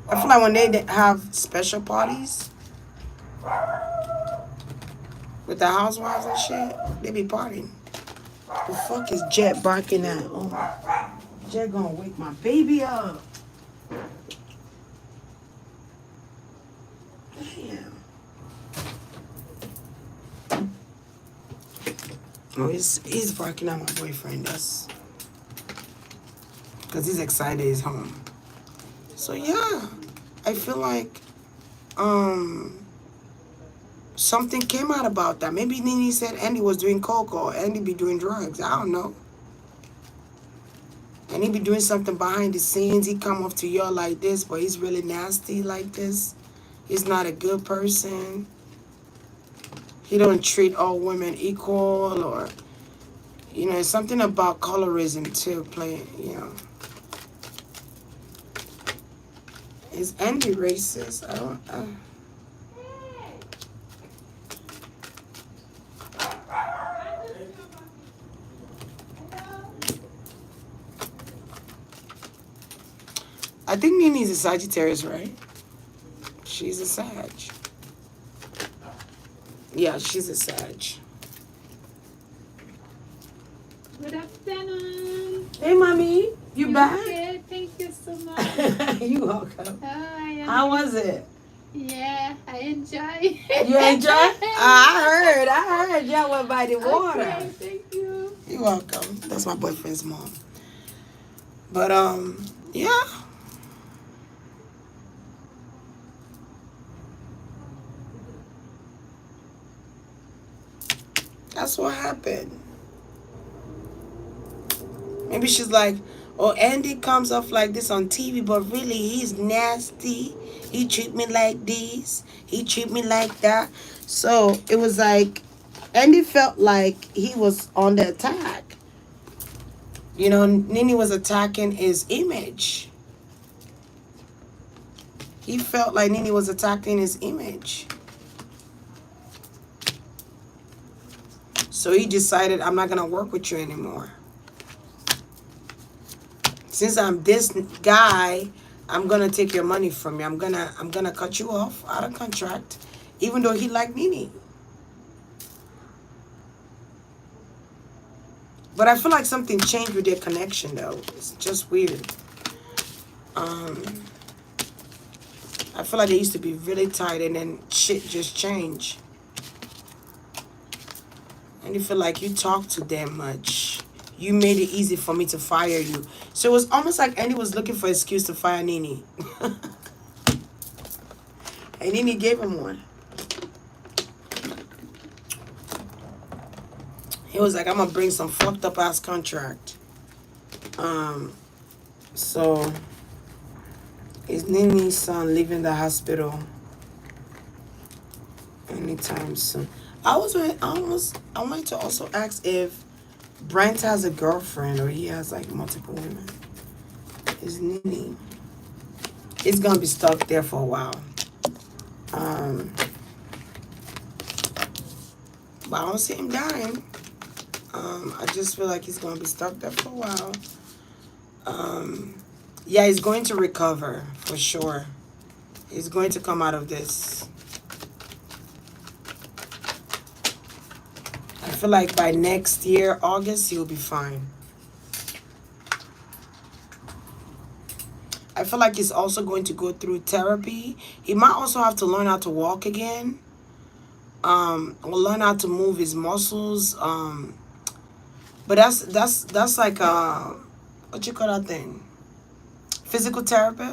feel like when they have special parties with the housewives and shit, they be partying. The fuck is Jet barking at? Oh, Jet gonna wake my baby up. Damn. Oh, he's barking at my boyfriend. That's because he's excited he's home. So yeah, I feel like something came out about that. Maybe Nene said Andy was doing coke or Andy be doing drugs. I don't know. And he be doing something behind the scenes. He come off to y'all like this, but he's really nasty like this. He's not a good person. He don't treat all women equal, or it's something about colorism too playing, Is Andy racist? I don't. I think Nene's a Sagittarius, right? She's a Sag. Yeah, she's a Sag. Good afternoon. Hey, mommy, you back? Okay, thank you so much. You welcome. Oh, How was it? Yeah, I enjoy. You enjoy? I heard y'all went by the water. Okay, thank you. You're welcome. That's my boyfriend's mom. But yeah. That's what happened. Maybe she's like, oh, Andy comes off like this on TV, but really he's nasty. He treat me like this. He treat me like that. So it was like, Andy felt like he was on the attack. Nene was attacking his image. He felt like Nene was attacking his image. So he decided, I'm not going to work with you anymore. Since I'm this guy, I'm going to take your money from you. I'm going to cut you off out of contract, even though he liked Nene. But I feel like something changed with their connection, though. It's just weird. I feel like they used to be really tight, and then shit just changed. And you feel like you talk to them much. You made it easy for me to fire you. So it was almost like Andy was looking for an excuse to fire Nene. And Nene gave him one. He was like, I'm going to bring some fucked up ass contract. So is Nene's son leaving the hospital anytime soon? I wanted to also ask if Brent has a girlfriend or he has like multiple women. Is Nene? It's gonna be stuck there for a while. But I don't see him dying. I just feel like he's gonna be stuck there for a while. Yeah, he's going to recover for sure. He's going to come out of this. I feel like by next year, August, he'll be fine. I feel like he's also going to go through therapy. He might also have to learn how to walk again. Or learn how to move his muscles. But that's like what you call that thing? Physical therapy.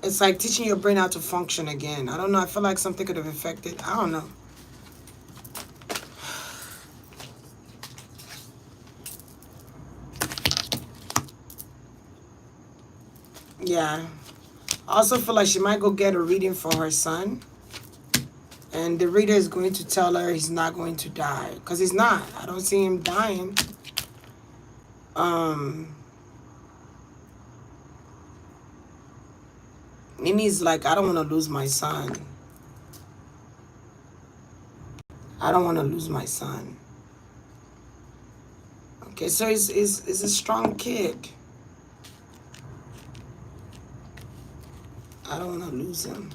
It's like teaching your brain how to function again. I don't know. I feel like something could have affected. I don't know. Yeah. I also feel like she might go get a reading for her son. And the reader is going to tell her he's not going to die. Because he's not. I don't see him dying. Nene's like, I don't want to lose my son. I don't want to lose my son. Okay, so he's a strong kid. I don't want to lose him.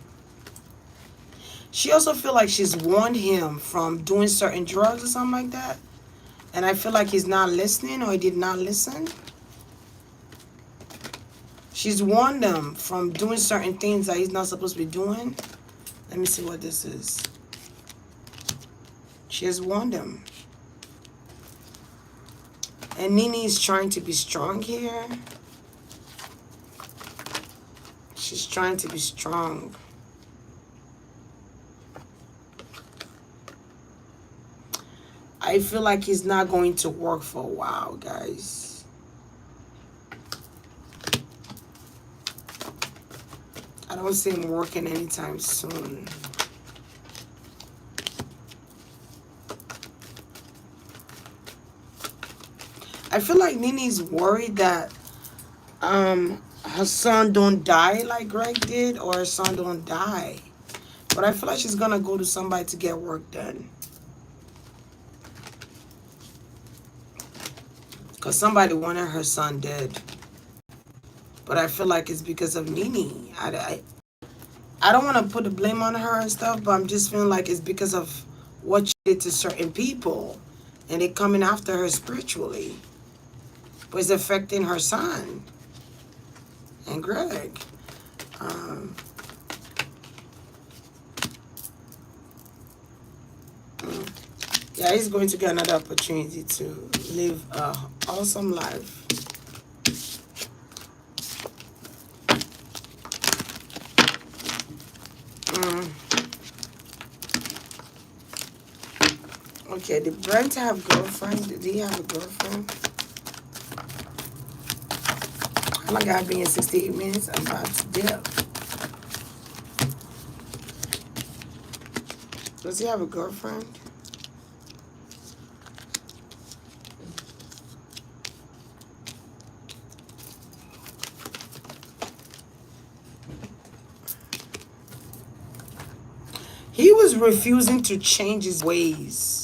She also feel like she's warned him from doing certain drugs or something like that. And I feel like he's not listening or he did not listen. She's warned him from doing certain things that he's not supposed to be doing. Let me see what this is. She has warned him. And Nene is trying to be strong here. She's trying to be strong. I feel like he's not going to work for a while, guys. I don't see him working anytime soon. I feel like Nene's worried that her son don't die like Greg did, or her son don't die. But I feel like she's gonna go to somebody to get work done. Because somebody wanted her son dead. But I feel like it's because of Nene. I don't want to put the blame on her and stuff, but I'm just feeling like it's because of what she did to certain people. And they coming after her spiritually. But it's affecting her son. And Greg. Yeah, he's going to get another opportunity to live an awesome life. Okay, did Brent have a girlfriend? Did he have a girlfriend? How long I been in 68 minutes? I'm about to dip. Does he have a girlfriend? He was refusing to change his ways.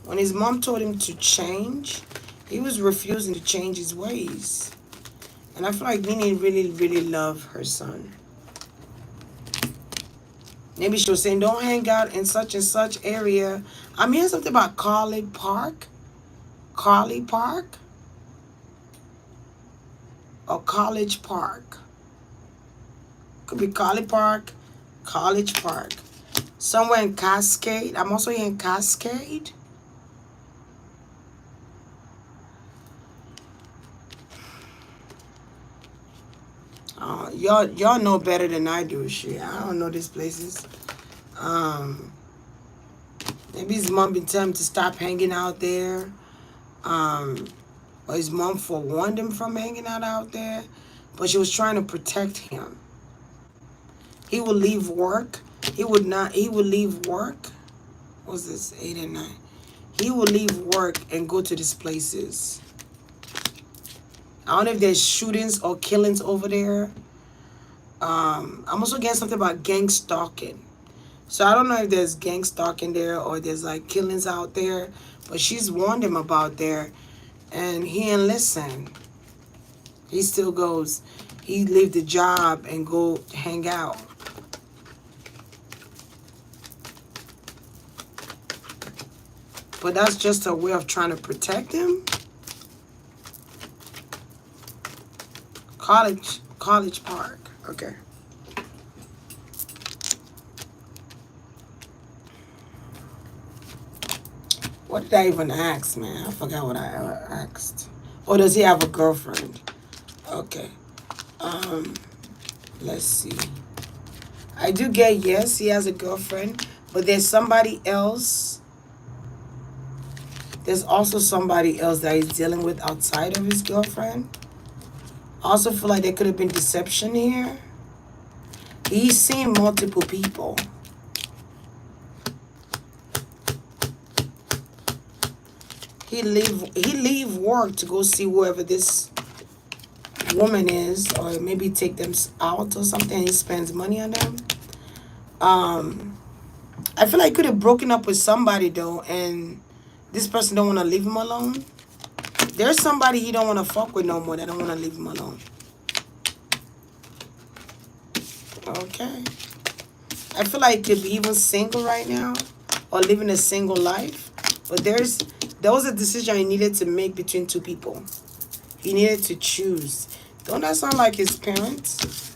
When his mom told him to change, he was refusing to change his ways. And I feel like Nene really, really loved her son. Maybe she was saying, don't hang out in such and such area. I'm hearing something about Carly Park. Carly Park? Or College Park. Could be Carly Park, College Park. Somewhere in Cascade. I'm also here in Cascade. Y'all know better than I do. Shit, I don't know these places. Maybe his mom been telling him to stop hanging out there. Or his mom forewarned him from hanging out there. But she was trying to protect him. He would leave work. He would leave work. What was this? 8 and 9. He would leave work and go to these places. I don't know if there's shootings or killings over there. I'm also getting something about gang stalking. So I don't know if there's gang stalking there or there's like killings out there, but she's warned him about there, and he ain't listen. He still goes. He leave the job and go hang out. But that's just a way of trying to protect him. College Park. Okay. What did I even ask, man? I forgot what I asked. Or does he have a girlfriend? Okay. Um, let's see. I do get yes, he has a girlfriend, but there's somebody else. There's also somebody else that he's dealing with outside of his girlfriend. I also feel like there could have been deception here. He's seen multiple people. He leave work to go see whoever this woman is, or maybe take them out or something. He spends money on them. I feel like he could have broken up with somebody though, and this person don't want to leave him alone. There's somebody he don't want to fuck with no more. That don't want to leave him alone. Okay. I feel like he could be even single right now, or living a single life. But there was a decision he needed to make between two people. He needed to choose. Don't that sound like his parents'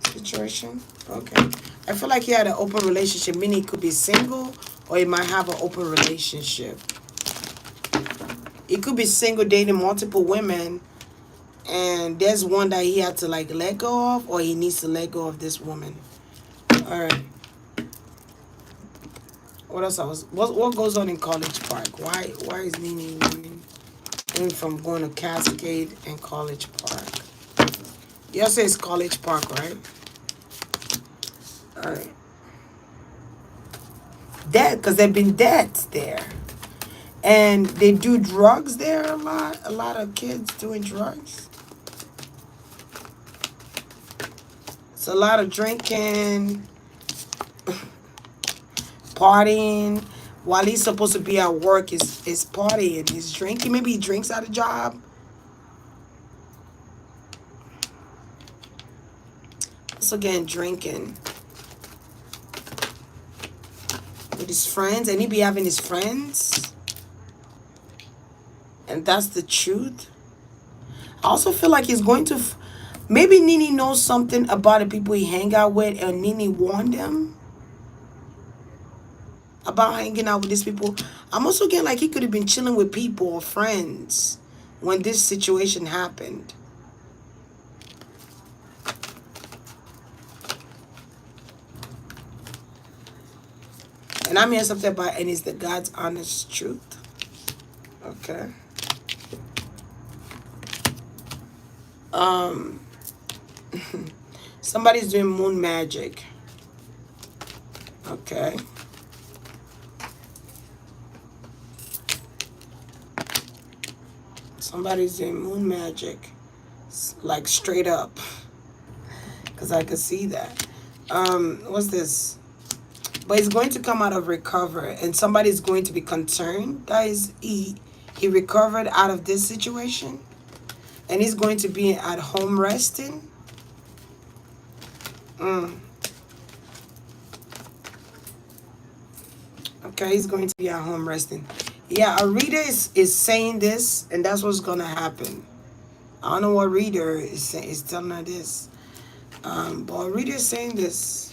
situation? Okay. I feel like he had an open relationship, meaning he could be single or he might have an open relationship. He could be single, dating multiple women, and there's one that he had to like let go of, or he needs to let go of this woman. All right. What else? What goes on in College Park? Why is Nene running from going to Cascade and College Park? You say it's College Park, right? All right. Dead, because there've been deaths there, and they do drugs there a lot. A lot of kids doing drugs. It's a lot of drinking, partying. While he's supposed to be at work, is partying, he's drinking. Maybe he drinks at a job. Also again, drinking with his friends, and he be having his friends, and that's the truth. I also feel like he's going to maybe Nene knows something about the people he hang out with, and Nene warned him about hanging out with these people. I'm also getting like he could have been chilling with people or friends when this situation happened. And I'm hearing something about, and it's the God's honest truth. Okay. Somebody's doing moon magic. Okay. Somebody's doing moon magic. Like straight up. Because I could see that. What's this? But he's going to come out of recovery, and somebody's going to be concerned that he recovered out of this situation, and he's going to be at home resting. Okay, he's going to be at home resting. Yeah, a reader is saying this, and that's what's going to happen. I don't know what reader is telling her this, but a reader is saying this.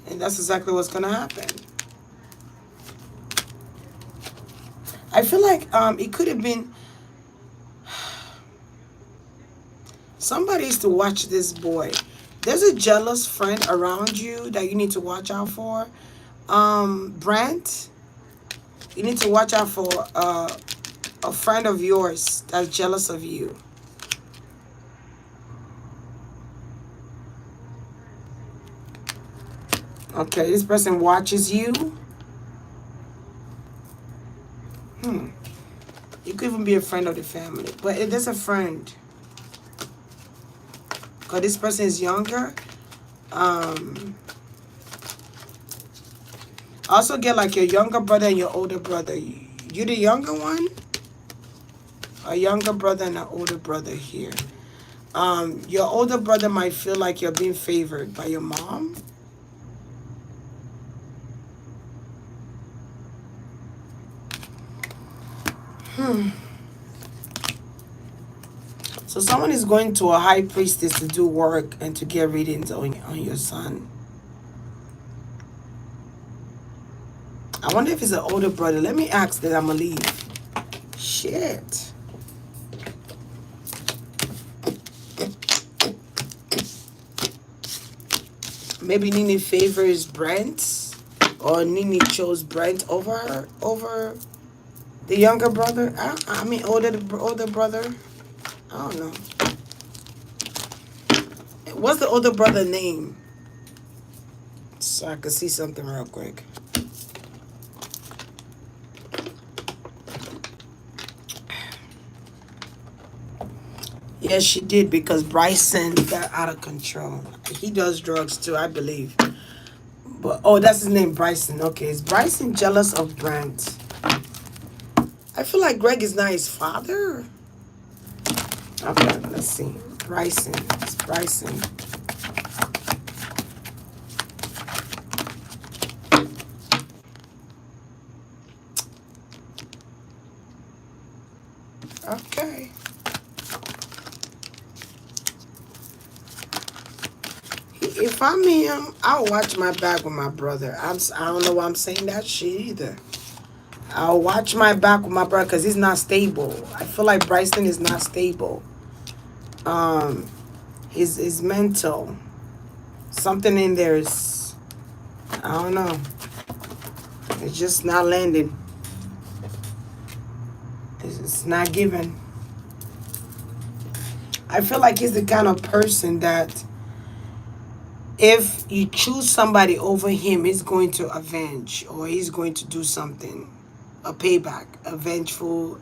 And that's exactly what's going to happen. I feel like it could have been... Somebody needs to watch this boy. There's a jealous friend around you that you need to watch out for. Brent, you need to watch out for a friend of yours that's jealous of you. Okay, this person watches you. You could even be a friend of the family. But if there's a friend, because this person is younger, Also get like your younger brother and your older brother. You the younger one? A younger brother and an older brother here. Your older brother might feel like you're being favored by your mom. So someone is going to a high priestess to do work and to get readings on your son. I wonder if it's an older brother. Let me ask that I'm gonna leave. Shit. Maybe Nene favors Brent, or Nene chose Brent over her, over the younger brother. I mean, older brother. I don't know. What's the older brother name? So I could see something real quick. Yes, she did, because Bryson got out of control. He does drugs too, I believe. But oh, that's his name, Bryson. Okay, is Bryson jealous of Brent? I feel like Greg is not his father. Okay, let's see. Bryson. It's Bryson. Okay. If I'm him, I'll watch my back with my brother. I don't know why I'm saying that shit either. I'll watch my back with my brother because he's not stable. I feel like Bryson is not stable. His mental. Something in there is, I don't know. It's just not landing. It's not giving. I feel like he's the kind of person that if you choose somebody over him, he's going to avenge, or he's going to do something, a payback, a vengeful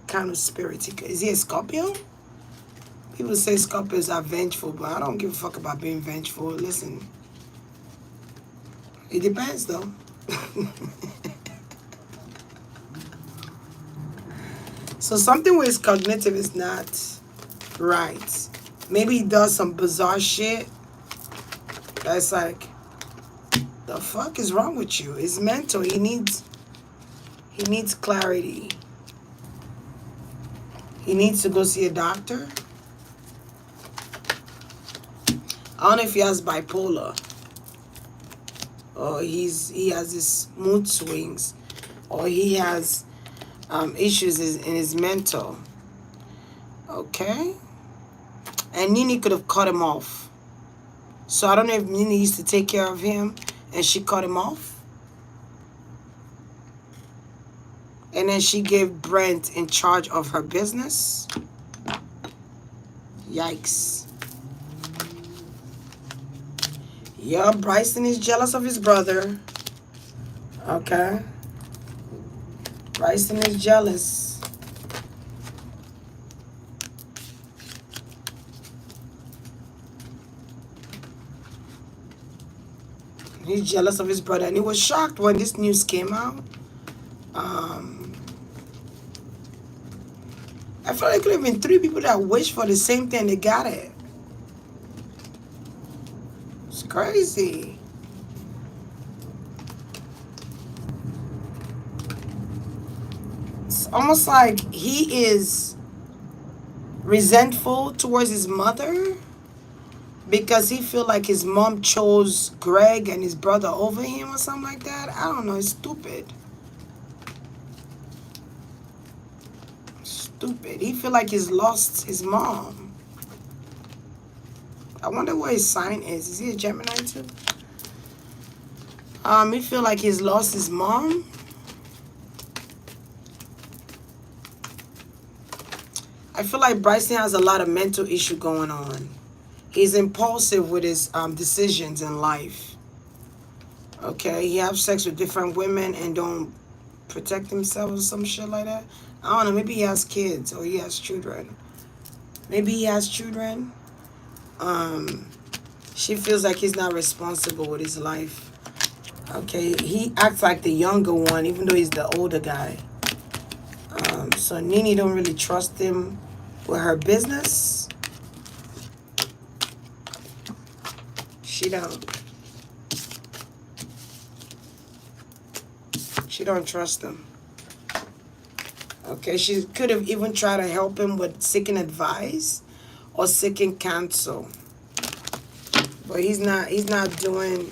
kind of spirit. Is he a Scorpio? People say Scorpios are vengeful, but I don't give a fuck about being vengeful. Listen, it depends though. So something with his cognitive is not right. Maybe he does some bizarre shit that's like, the fuck is wrong with you? It's mental. He needs clarity. He needs to go see a doctor. I don't know if he has bipolar, or he has this mood swings, or he has issues in his mental. Okay, and Nene could have cut him off. So I don't know if Nene used to take care of him and she cut him off, and then she gave Brent in charge of her business. Yikes. Yeah, Bryson is jealous of his brother. Okay. Bryson is jealous. He's jealous of his brother, and he was shocked when this news came out. I feel like it could have been 3 people that wished for the same thing. They got it. It's crazy. It's almost like he is resentful towards his mother because he feel like his mom chose Greg and his brother over him or something like that. I don't know. It's stupid. Stupid. He feel like he's lost his mom. I wonder what his sign is. Is he a Gemini too? He feel like he's lost his mom. I feel like Bryson has a lot of mental issue going on. He's impulsive with his decisions in life. Okay, he have sex with different women and don't protect himself or some shit like that. I don't know. Maybe he has kids or he has children. Maybe he has children. She feels like he's not responsible with his life. Okay, he acts like the younger one, even though he's the older guy. So Nene don't really trust him with her business. She don't. She don't trust him. Okay, she could have even tried to help him with seeking advice or seeking counsel. But he's not doing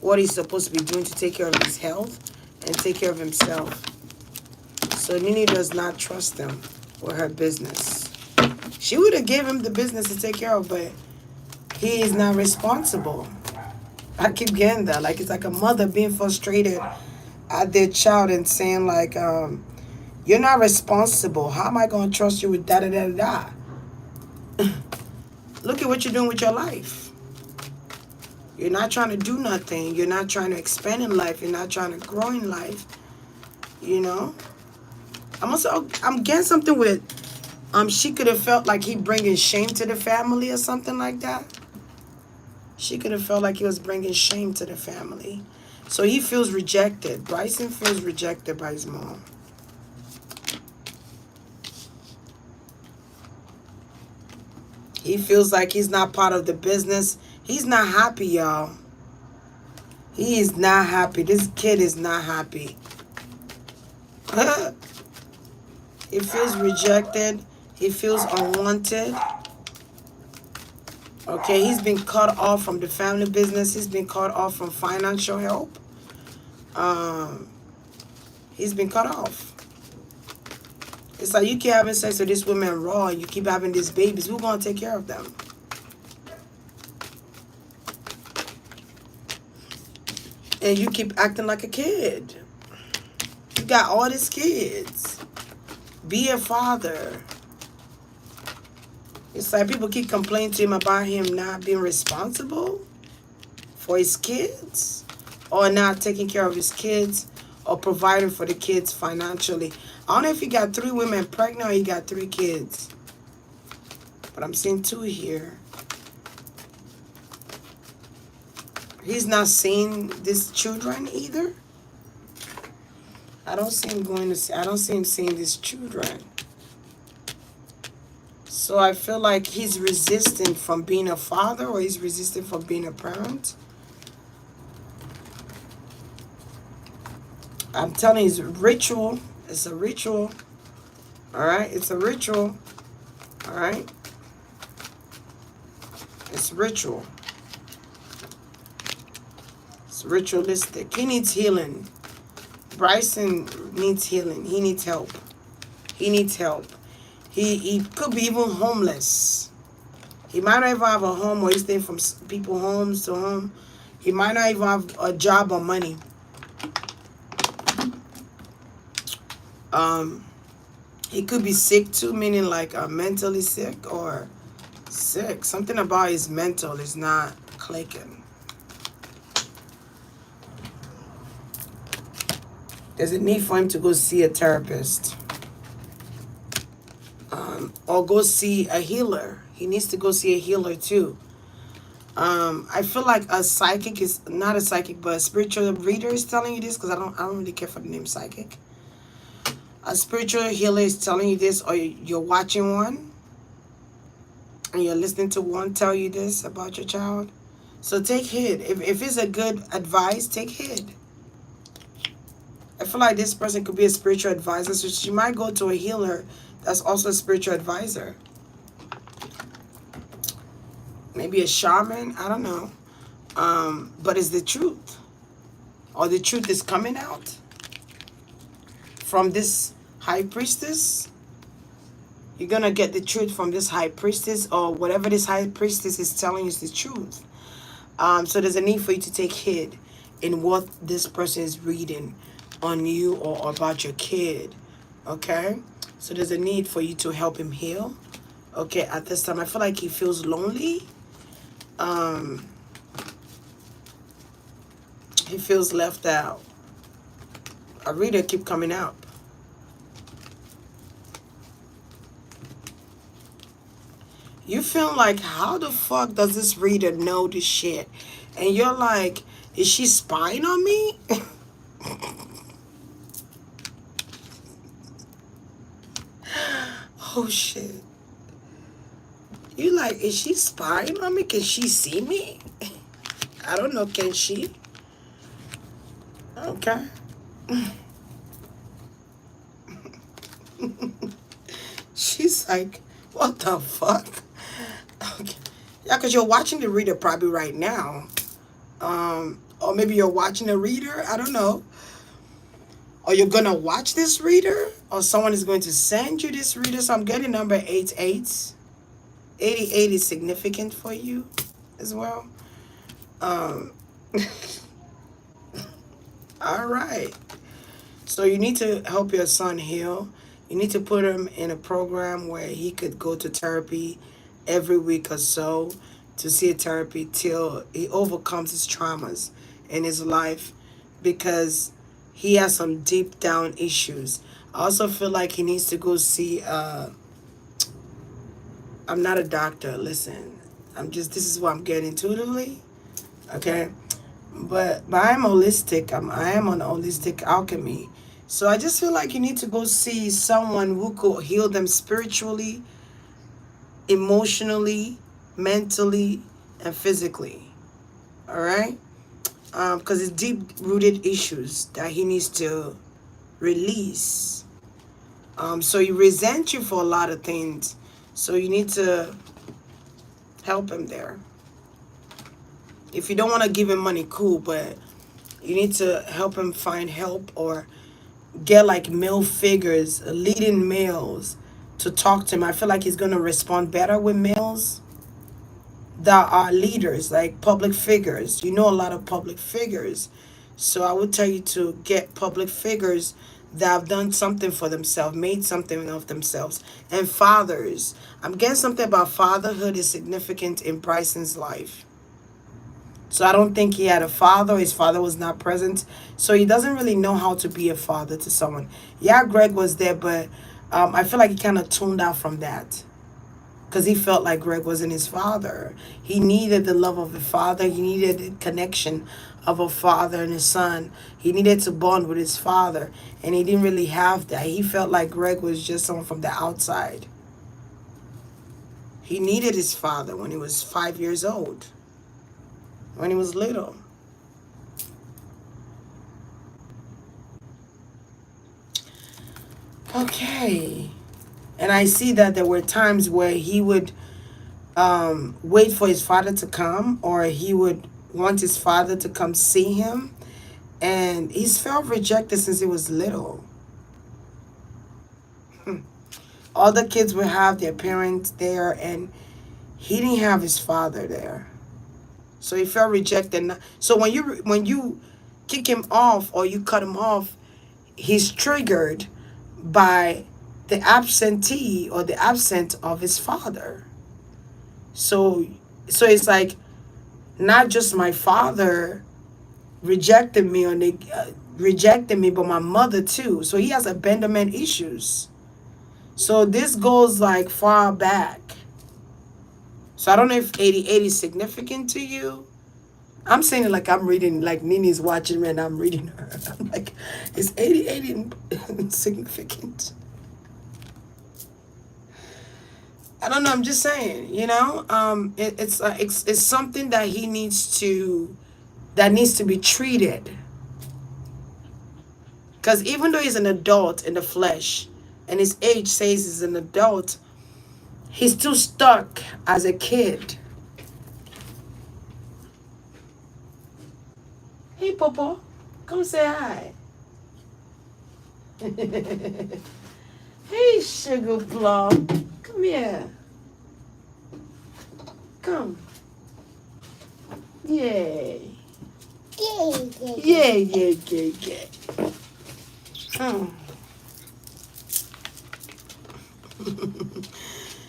what he's supposed to be doing to take care of his health and take care of himself. So Nene does not trust him with her business. She would have gave him the business to take care of, but he is not responsible. I keep getting that. Like it's like a mother being frustrated at their child and saying like, you're not responsible. How am I gonna trust you with da da da da? Look at what you're doing with your life. You're not trying to do nothing. You're not trying to expand in life. You're not trying to grow in life. You know. I'm getting something with. She could have felt like he bringing shame to the family or something like that. She could have felt like he was bringing shame to the family. So he feels rejected. Bryson feels rejected by his mom. He feels like he's not part of the business. He's not happy, y'all. He is not happy. This kid is not happy. He feels rejected. He feels unwanted. Okay, he's been cut off from the family business. He's been cut off from financial help. He's been cut off. It's like you keep having sex with this woman raw and you keep having these babies. Who's going to take care of them? And you keep acting like a kid. You got all these kids. Be a father. It's like people keep complaining to him about him not being responsible for his kids or not taking care of his kids or providing for the kids financially. I don't know if he got 3 women pregnant or he got 3 kids. But I'm seeing 2 here. He's not seeing these children either. I don't see him seeing these children. So I feel like he's resistant from being a father or he's resistant from being a parent. I'm telling you, it's a ritual. It's a ritual. All right? It's a ritual. All right? It's ritual. It's ritualistic. He needs healing. Bryson needs healing. He needs help. He needs help. He could be even homeless. He might not even have a home or he's staying from people's homes to home. He might not even have a job or money. He could be sick too, meaning like mentally sick or sick. Something about his mental is not clicking. There's a need for him to go see a therapist. Or go see a healer. He needs to go see a healer too. I feel like a psychic is not a psychic, but a spiritual reader is telling you this because I don't really care for the name psychic. A spiritual healer is telling you this, or you're watching one and you're listening to one tell you this about your child. So take heed. If it's a good advice, take heed. I feel like this person could be a spiritual advisor, so she might go to a healer that's also a spiritual advisor. Maybe a shaman, I don't know. But it's the truth. Or the truth is coming out from this high priestess. You're going to get the truth from this high priestess, or whatever this high priestess is telling you is the truth. So there's a need for you to take heed in what this person is reading on you or about your kid. Okay? So there's a need for you to help him heal. Okay, at this time, I feel like he feels lonely. He feels left out. A reader keep coming up. You feel like, how the fuck does this reader know this shit? And you're like, Is she spying on me? Oh shit. You like, is she spying on me? Can she see me? I don't know, can she? Okay. She's like, what the fuck? Okay. Yeah, because you're watching the reader probably right now. Or maybe you're watching the reader. I don't know. Or you're gonna watch this reader, or someone is going to send you this reader. So I'm getting number 88. 88 is significant for you as well. Um, all right. So you need to help your son heal. You need to put him in a program where he could go to therapy every week or so, to see a therapy till he overcomes his traumas in his life, because he has some deep down issues. I also feel like he needs to go see I'm not a doctor, listen. This is what I'm getting intuitively. Okay? But I'm holistic. I am on holistic alchemy. So I just feel like you need to go see someone who could heal them spiritually, emotionally, mentally, and physically. All right? Because it's deep rooted issues that he needs to release. So he resents you for a lot of things. So you need to help him there. If you don't want to give him money, cool, but you need to help him find help, or get like male figures, leading males, to talk to him. I feel like he's gonna respond better with males that are leaders, like public figures. You know a lot of public figures. So I would tell you to get public figures that have done something for themselves, made something of themselves. And fathers. I'm getting something about fatherhood is significant in Bryson's life. So I don't think he had a father. His father was not present. So he doesn't really know how to be a father to someone. Yeah, Greg was there, but I feel like he kind of tuned out from that, because he felt like Greg wasn't his father. He needed the love of a father. He needed the connection of a father and a son. He needed to bond with his father, and he didn't really have that. He felt like Greg was just someone from the outside. He needed his father when he was 5 years old, when he was little. Okay. And I see that there were times where he would wait for his father to come, or he would want his father to come see him. And he's felt rejected since he was little. All the kids would have their parents there, and he didn't have his father there. So he felt rejected. So when you kick him off, or you cut him off, he's triggered by the absentee, or the absent of his father. So it's like, not just my father rejected me, or they rejected me, but my mother too. So he has abandonment issues. So this goes like far back. So I don't know if 88 is significant to you. I'm saying it like I'm reading, like Nene's watching me and I'm reading her. I'm like, is 88 significant? I don't know. I'm just saying, it's something that he needs to, that needs to be treated. Because even though he's an adult in the flesh, and his age says he's an adult, he's still stuck as a kid. Hey, Popo, come say hi. Hey, Sugar Plum, come here. Come. Yay. Yay. Oh.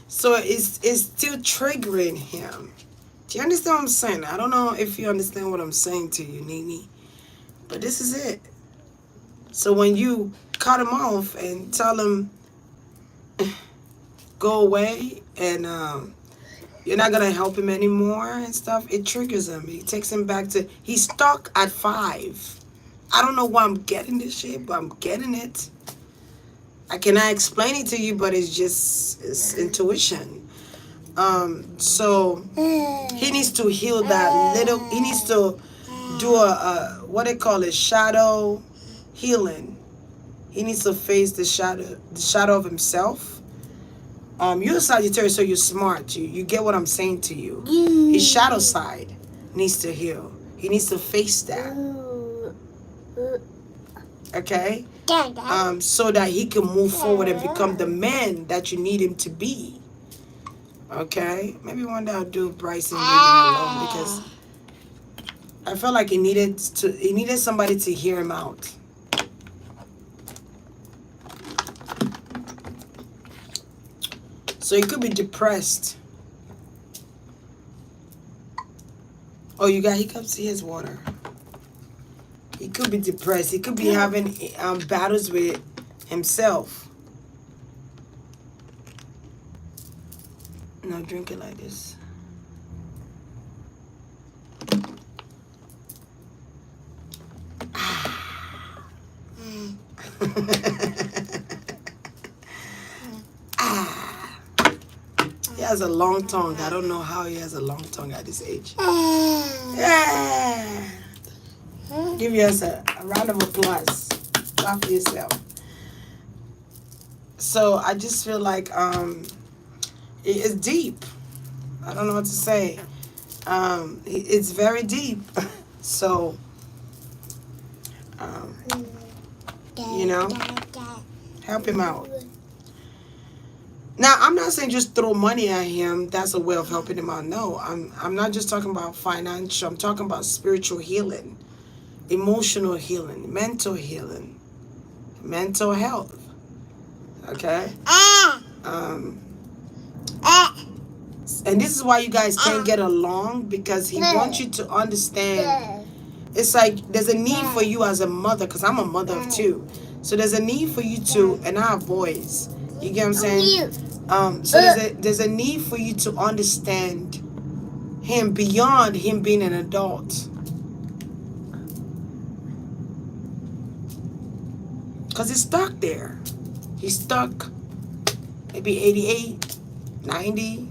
So it's still triggering him. Do you understand what I'm saying? I don't know if you understand what I'm saying to you, Nene, but this is it. So when you cut him off and tell him go away, and you're not gonna help him anymore and stuff, it triggers him. It takes him back to, he's stuck at 5. I don't know why I'm getting this shit, but I'm getting it. I cannot explain it to you, but it's intuition. So he needs to heal that little. He needs to do a what they call it, shadow healing. He needs to face the shadow of himself. You're a Sagittarius, so you're smart. You get what I'm saying to you. His shadow side needs to heal. He needs to face that. Okay? So that he can move forward and become the man that you need him to be. Okay? Maybe one day I'll do Bryson leaving alone, because I felt like he needed somebody to hear him out. So he could be depressed. Oh, you got hiccups? Here's water. He could be depressed. He could be having battles with himself. No, drink it like this. He has a long tongue. I don't know how he has a long tongue at this age. Yeah. Give yourself a round of applause. Clap for yourself. So I just feel like it's deep. I don't know what to say. It's very deep. So help him out. Now, I'm not saying just throw money at him. That's a way of helping him out. No, I'm not just talking about financial. I'm talking about spiritual healing, emotional healing, mental healing, mental health. Okay? And this is why you guys can't get along, because he wants you to understand. It's like there's a need for you as a mother, because I'm a mother of 2. So there's a need for you to, and I have boys. You get what I'm saying? So there's a need for you to understand him beyond him being an adult. Because he's stuck there. He's stuck maybe 88, 90,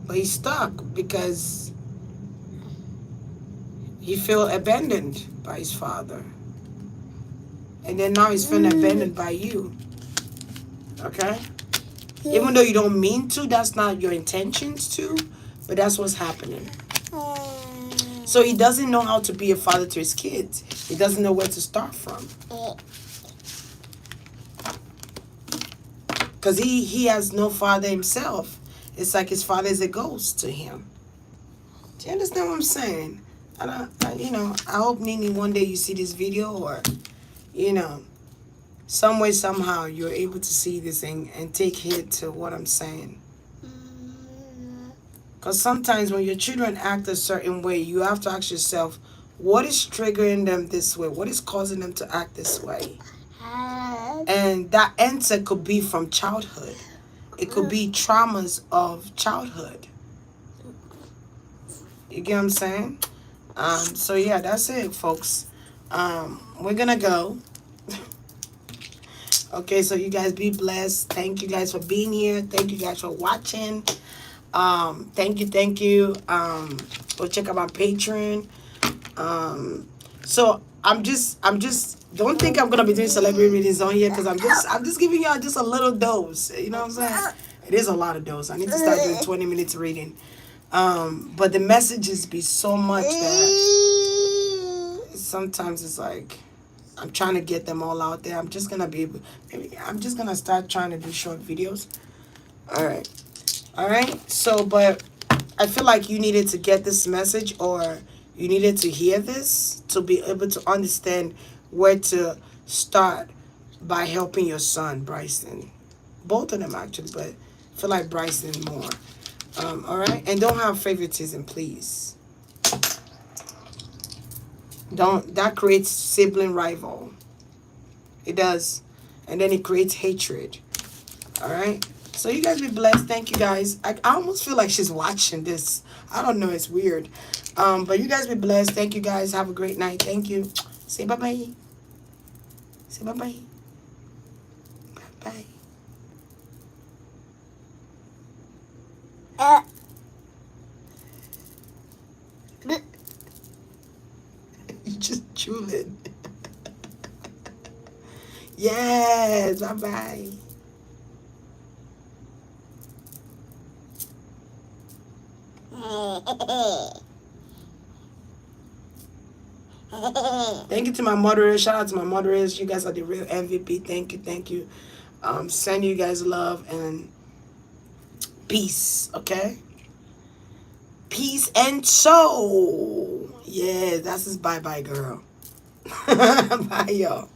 but he's stuck because he felt abandoned by his father. And then now he's feeling abandoned by you. Okay? Even though you don't mean to, that's not your intentions to, but that's what's happening. So he doesn't know how to be a father to his kids. He doesn't know where to start from. Because he has no father himself. It's like his father is a ghost to him. Do you understand what I'm saying? I hope, Nene, one day you see this video, or, some way, somehow, you're able to see this and take heed to what I'm saying. Because sometimes when your children act a certain way, you have to ask yourself, what is triggering them this way? What is causing them to act this way? And that answer could be from childhood. It could be traumas of childhood. You get what I'm saying? So yeah, that's it, folks. We're gonna go. Okay, so you guys be blessed. Thank you guys for being here. Thank you guys for watching. Thank you. Go check out my Patreon. So I'm just don't think I'm gonna be doing celebrity readings on here, because I'm just giving y'all just a little dose. You know what I'm saying? It is a lot of dose. I need to start doing 20 minutes reading. But the messages be so much that sometimes it's like I'm trying to get them all out there. I'm just gonna start trying to do short videos. All right. So, but I feel like you needed to get this message, or you needed to hear this to be able to understand where to start by helping your son, Bryson. Both of them, actually, but I feel like Bryson more. All right? And don't have favoritism, please. That creates sibling rival. It does. And then it creates hatred. All right? So you guys be blessed. Thank you guys. I almost feel like she's watching this. I don't know. It's weird. But you guys be blessed. Thank you guys. Have a great night. Thank you. Say bye bye. Say bye bye. Bye bye. You just drooling. Yes. Bye bye. Thank you to my moderators. Shout out to my moderators. You guys are the real MVP. Thank you. Thank you. Send you guys love and peace. Okay. Peace and soul. Yeah, that's his bye bye, girl. Bye, y'all.